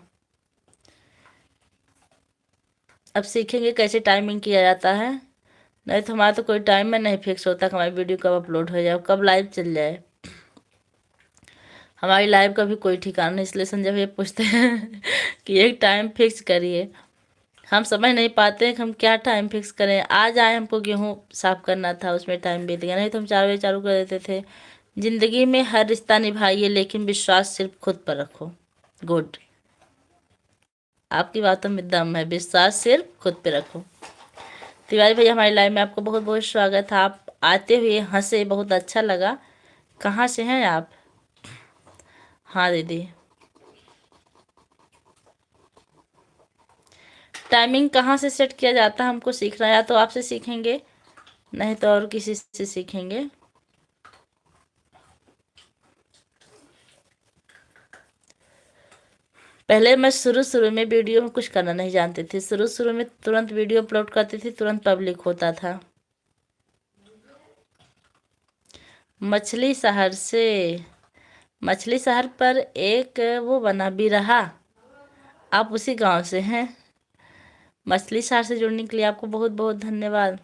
अब सीखेंगे कैसे टाइमिंग किया जाता है। नहीं तो हमारा तो कोई टाइम में नहीं फिक्स होता कि हमारी वीडियो कब अपलोड हो जाए, कब लाइव चल जाए। हमारी लाइव का भी कोई ठिकाना नहीं, इसलिए संजय भैया पूछते हैं कि एक टाइम फिक्स करिए। हम समझ नहीं पाते हैं कि हम क्या टाइम फिक्स करें। आज आए हमको गेहूँ साफ करना था, उसमें टाइम बीत गया, नहीं तो हम 4 बजे चालू कर देते थे। जिंदगी में हर रिश्ता निभाइए लेकिन विश्वास सिर्फ खुद पर रखो। गुड, आपकी बातों में दम है, विश्वास सिर्फ खुद पे रखो। तिवारी भैया हमारी लाइव में आपको बहुत बहुत स्वागत है। आप आते हुए हंसे, बहुत अच्छा लगा। कहाँ से हैं आप? हाँ दीदी, टाइमिंग कहाँ से सेट किया जाता है हमको सीखना है, या तो आपसे सीखेंगे नहीं तो और किसी से सीखेंगे। पहले मैं शुरू में वीडियो में कुछ करना नहीं जानती थी। शुरू में तुरंत वीडियो अपलोड करती थी, तुरंत पब्लिक होता था। मछली शहर से, मछली शहर पर एक वो बना बिरहा, आप उसी गांव से हैं। मछली शहर से जुड़ने के लिए आपको बहुत बहुत धन्यवाद।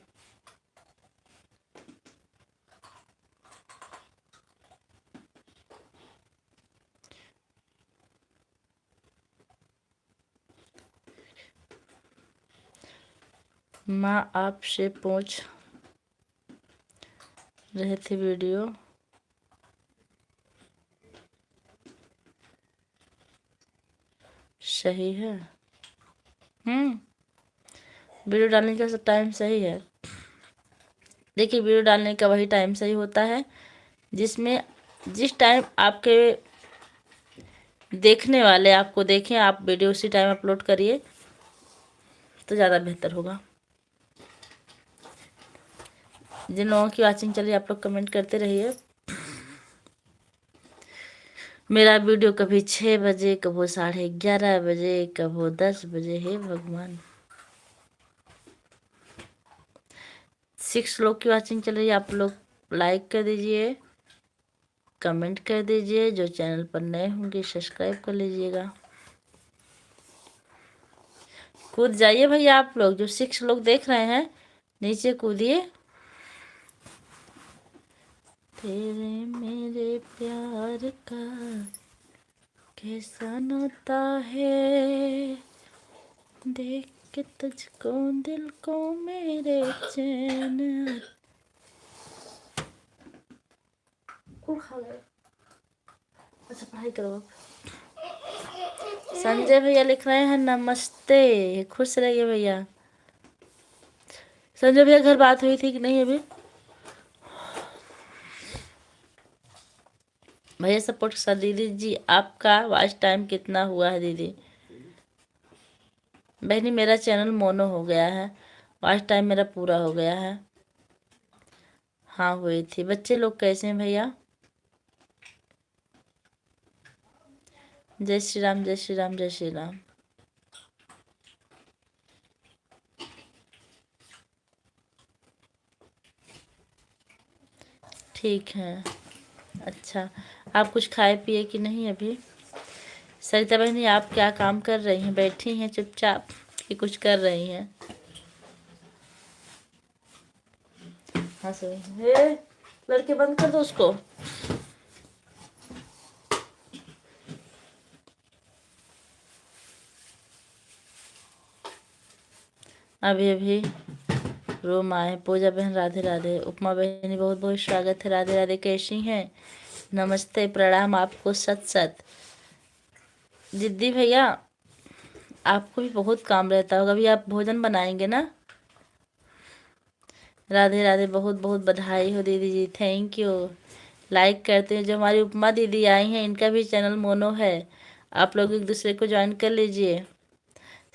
माँ आपसे पूछ रहे थे वीडियो सही है। वीडियो डालने का टाइम सही है। देखिए, वीडियो डालने का वही टाइम सही होता है जिसमें जिस टाइम आपके देखने वाले आपको देखें, आप वीडियो उसी टाइम अपलोड करिए तो ज़्यादा बेहतर होगा। जिन लोगों की वाचिंग चल रही है आप लोग कमेंट करते रहिए। मेरा वीडियो कभी 6 बजे, कभी 11:30 बजे, कभी 10 बजे, हे भगवान। 6 लोग की वाचिंग चल रही है, आप लोग लाइक कर दीजिए, कमेंट कर दीजिए। जो चैनल पर नए होंगे सब्सक्राइब कर लीजिएगा। कूद जाइए भैया, आप लोग जो 6 लोग देख रहे हैं नीचे कूदिए। तेरे मेरे प्यार का कैसा नाता है, देख के तुझको दिल को मेरे चैन। अच्छा, पढ़ाई करो आप। संजय भैया लिख रहे हैं नमस्ते, खुश रहिए भैया। संजय भैया घर बात हुई थी कि नहीं अभी? भैया सपोर्ट कर। दीदी जी आपका वॉच टाइम कितना हुआ है दीदी? बहनी मेरा चैनल मोनो हो गया है, वॉच टाइम मेरा पूरा हो गया है। हाँ हुई थी। बच्चे लोग कैसे हैं भैया? जय श्री राम, जय श्री राम, जय श्री राम। ठीक है। अच्छा, आप कुछ खाए पिए कि नहीं अभी? सरिता बहनी आप क्या काम कर रही हैं? बैठी हैं चुपचाप कि कुछ कर रही हैं? हाँ सही है। लड़के बंद कर दो उसको। अभी अभी रूम आए। पूजा बहन राधे राधे। उपमा बहनी बहुत बहुत स्वागत है। राधे राधे, कैसी हैं? नमस्ते, प्रणाम आपको सत सत। जिद्दी भैया आपको भी बहुत काम रहता होगा, अभी आप भोजन बनाएंगे ना? राधे राधे, बहुत बहुत बधाई हो दीदी जी, थैंक यू। लाइक करते हैं। जो हमारी उपमा दीदी आई हैं इनका भी चैनल मोनो है, आप लोग एक दूसरे को ज्वाइन कर लीजिए।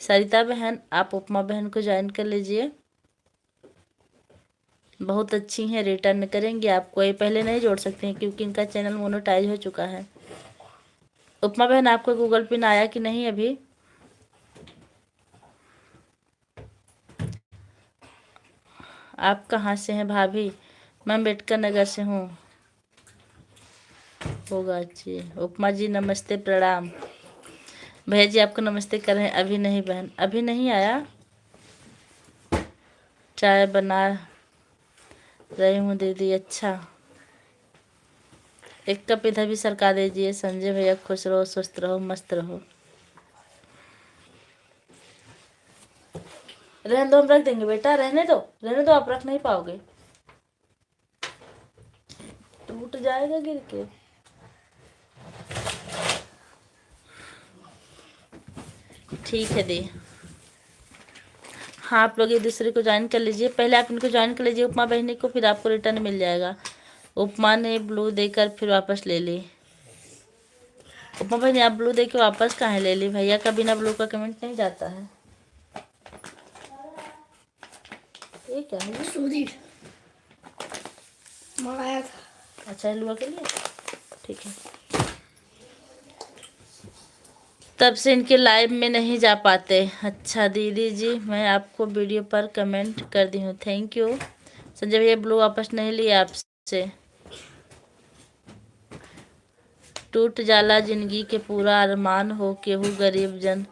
सरिता बहन आप उपमा बहन को ज्वाइन कर लीजिए, बहुत अच्छी हैं, रिटर्न करेंगे आपको। ये पहले नहीं जोड़ सकते हैं क्योंकि इनका चैनल मोनोटाइज हो चुका है। उपमा बहन आपको गूगल पिन आया कि नहीं अभी? आप कहाँ से हैं भाभी? मैं अम्बेडकर नगर से हूँ। होगा जी। उपमा जी नमस्ते, प्रणाम। भैया जी आपको नमस्ते कर रहे हैं। अभी नहीं बहन, अभी नहीं आया। चाय बना रही हूँ दीदी। अच्छा, एक कप इधर भी सरका दीजिए। संजय भैया खुश रहो, स्वस्थ रहो, मस्त रहो। रहने दो, हम रख देंगे बेटा, रहने दो, रहने दो, आप रख नहीं पाओगे, टूट जाएगा गिर के। ठीक है दी। हाँ, आप लोग एक दूसरे को ज्वाइन कर लीजिए। पहले आप इनको ज्वाइन कर लीजिए उपमा बहनी को, फिर आपको रिटर्न मिल जाएगा। उपमा ने ब्लू देकर फिर वापस ले ली। उपमा बहनी आप ब्लू दे के वापस कहाँ ले ली? भैया का बिना ब्लू का कमेंट नहीं जाता है। ये क्या है? सुधीर मंगाया था। अच्छा हलवा के लिए, ठीक है। तब से इनके लाइव में नहीं जा पाते। अच्छा दीदी जी, मैं आपको वीडियो पर कमेंट कर दी हूँ, थैंक यू। संजय भैया ब्लू वापस नहीं लिए आपसे। टूट जाला जिंदगी के पूरा अरमान हो, केहू गरीब जन,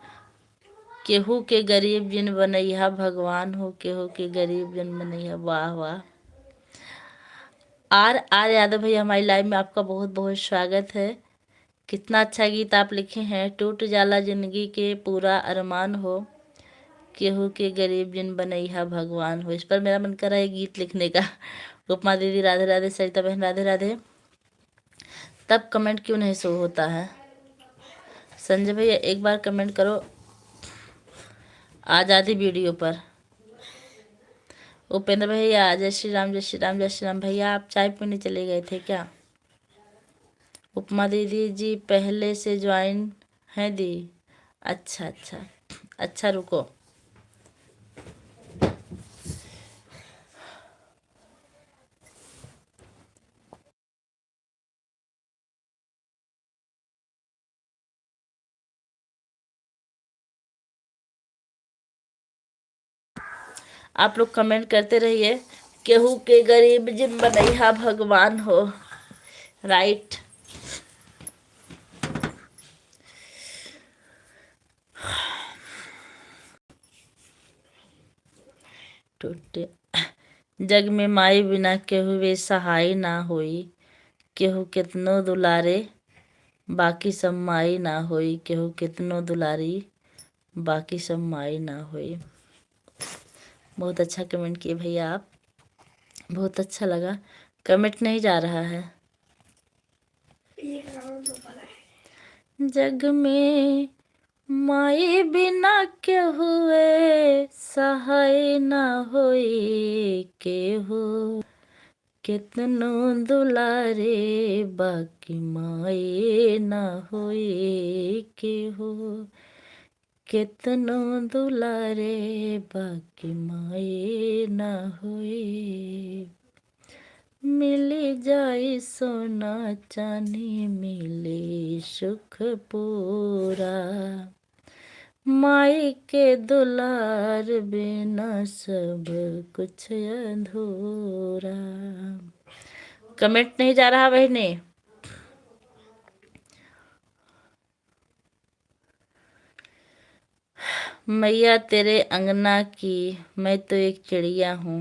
केहू के गरीब जिन बनैया भगवान हो, केहू के गरीब जन बनैया। वाह वाह। आर यादव भैया, हमारी लाइव में आपका बहुत बहुत स्वागत है। कितना अच्छा गीत आप लिखे हैं। टूट जाला जिंदगी के पूरा अरमान हो, केहू के गरीब जिन बनैया भगवान हो। इस पर मेरा मन कर रहा है गीत लिखने का। उपमा दीदी राधे राधे, सरिता बहन राधे राधे। तब कमेंट क्यों नहीं शो होता है? संजय भैया एक बार कमेंट करो आज़ादी वीडियो पर। उपेंद्र भैया जय श्री राम जय श्री राम जय श्री राम। भैया आप चाय पीने चले गए थे क्या? उपमा दीदी जी पहले से ज्वाइन है दी। अच्छा अच्छा अच्छा, रुको। आप लोग कमेंट करते रहिए। केहू के गरीब जिन बनैया भगवान हो। राइट। टूटे जग में माई बिना केहू वे सहाय ना होई, केहू कितनो दुलारे बाकी सब माई ना होई, केहू कितनो दुलारी बाकी सब माई ना होई। बहुत अच्छा कमेंट किए भैया आप, बहुत अच्छा लगा। कमेंट नहीं जा रहा है। जग में माई बिना केहुए सहाय ना होई, केहू कितनो दुलारे बाकी माई ना होई, केहू कितनो दुलारे बाकी माई ना होई। मिली जाई सोना चांदी मिली सुख पूरा, माई के दुलार बिना सब कुछ अधूरा। कमेंट नहीं जा रहा बहने। मैया तेरे अंगना की मैं तो एक चिड़िया हूँ,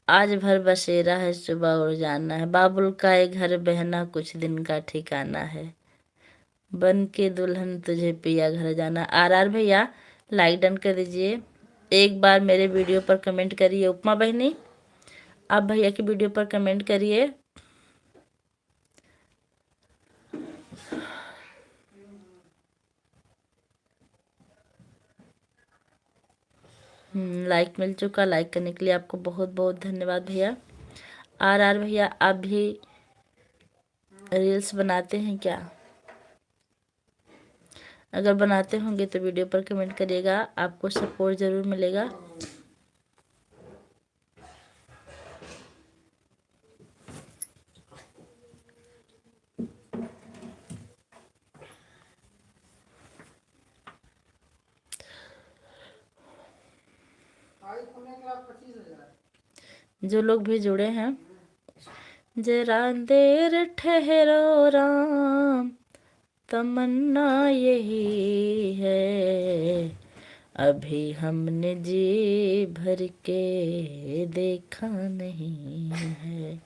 आज भर बसेरा है सुबह उड़ जाना है। बाबुल का एक घर बहना कुछ दिन का ठिकाना है, बन के दुल्हन तुझे पिया घर जाना। आर भैया लाइक डन कर दीजिए। एक बार मेरे वीडियो पर कमेंट करिए। उपमा बहनी आप भैया की वीडियो पर कमेंट करिए। लाइक मिल चुका। लाइक करने के लिए आपको बहुत बहुत धन्यवाद भैया। आर भैया आप भी रील्स बनाते हैं क्या? अगर बनाते होंगे तो वीडियो पर कमेंट करिएगा, आपको सपोर्ट ज़रूर मिलेगा। जो लोग भी जुड़े हैं, जरा देर ठहरो राम, तमन्ना यही है, अभी हमने जी भर के देखा नहीं है।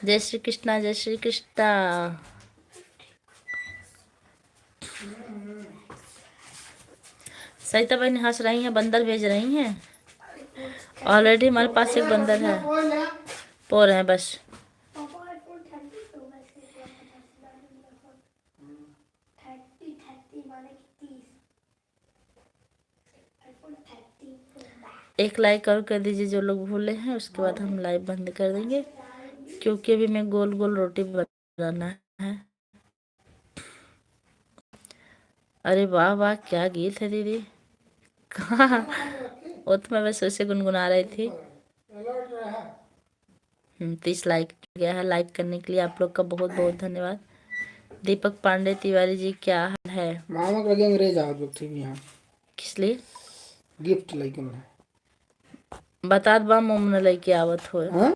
जय श्री कृष्णा जय श्री कृष्णा। सरिता बहन हंस रही हैं, बंदर भेज रही हैं। ऑलरेडी हमारे पास एक बंदर है, पो रहे हैं बस। एक लाइक और कर दीजिए जो लोग भूले हैं, उसके बाद हम लाइव बंद कर देंगे, क्योंकि अभी मैं गोल गोल रोटी बनाना है। अरे वाह वाह क्या गीत है दीदी। कहाँ, वो तो मैं बस ऐसे गुनगुना रही थी। 30 लाइक गया है। लाइक करने के लिए आप लोग का बहुत बहुत धन्यवाद। दीपक पांडे तिवारी जी क्या हाल है? मामा के लगे अंग्रेज आवत लोग थे यहाँ किस लिए? गिफ्ट लेके मैं बता दबा मोमन लेके आवत हो। हाँ?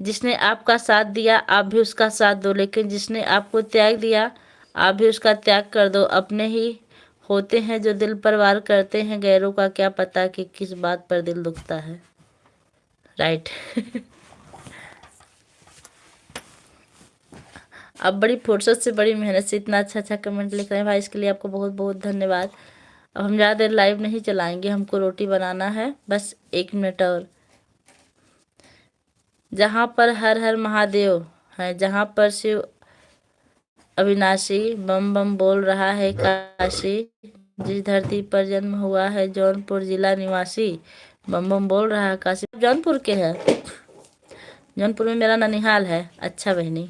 जिसने आपका साथ दिया आप भी उसका साथ दो, लेकिन जिसने आपको त्याग दिया आप भी उसका त्याग कर दो। अपने ही होते हैं जो दिल पर वार करते हैं, गैरों का क्या पता कि किस बात पर दिल दुखता है। राइट। आप बड़ी फुर्सत से, बड़ी मेहनत से इतना अच्छा अच्छा कमेंट लिख रहे हैं भाई, इसके लिए आपको बहुत बहुत धन्यवाद। अब हम ज़्यादा देर लाइव नहीं चलाएंगे, हमको रोटी बनाना है, बस 1 मिनट और। जहाँ पर हर हर महादेव है, जहाँ पर शिव अविनाशी बम बम बोल रहा है काशी, जिस धरती पर जन्म हुआ है जौनपुर जिला निवासी, बम बम बोल रहा है काशी। जौनपुर के हैं? जौनपुर में मेरा ननिहाल है। अच्छा बहनी,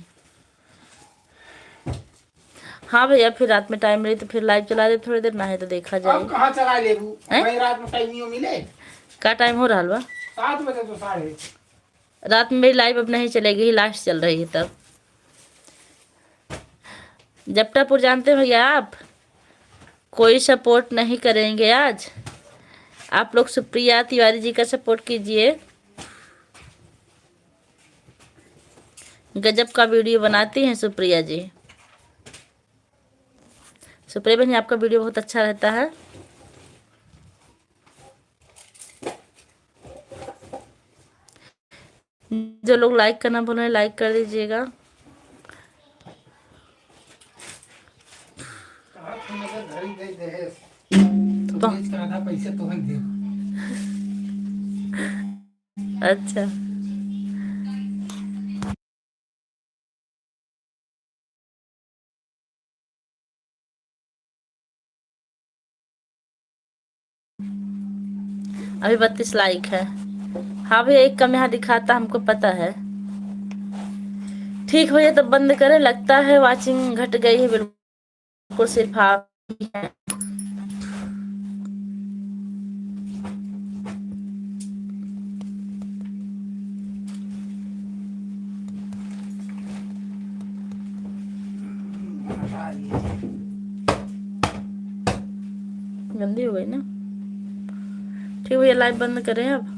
हाँ भैया, फिर रात में टाइम मिले तो फिर लाइव चला दे थोड़ी देर, ना है तो देखा जाए। अब कहाँ चला ले भाई, रात में टाइम नहीं मिले। क्या टाइम हो रहा बा? 7 बजे तो 7:30। रात में मेरी लाइव अब नहीं चलेगी, लास्ट चल रही है तब। जपटापुर जानते हो भैया आप? कोई सपोर्ट नहीं करेंगे आज। आप लोग सुप्रिया तिवारी जी का सपोर्ट कीजिए। गजब का वीडियो बनाती हैं सुप्रिया जी। सुप्रिया बहन, आपका वीडियो बहुत अच्छा रहता है। जो लोग लाइक करना भूल रहे हैं, लाइक कर दीजिएगा। घर ही दे दे तो बेच का आधा पैसे तो ही दे। अच्छा, अभी 32 लाइक है। हाँ भैया, एक कम यहाँ दिखाता, हमको पता है। ठीक हो जाए तब बंद करें। लगता है वाचिंग घट गई है, बिल्कुल सिर्फ आप ही हैं। गंदी हो गई ना। ठीक भैया, लाइव बंद करें अब।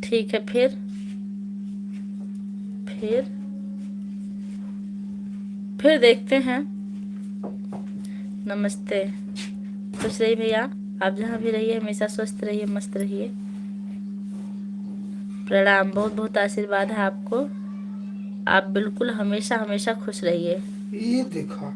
ठीक है, फिर देखते हैं। नमस्ते, खुश रहिए भैया। आप जहाँ भी रहिए हमेशा स्वस्थ रहिए, मस्त रहिए। प्रणाम, बहुत बहुत आशीर्वाद है आपको। आप बिल्कुल हमेशा हमेशा खुश रहिए। ये देखा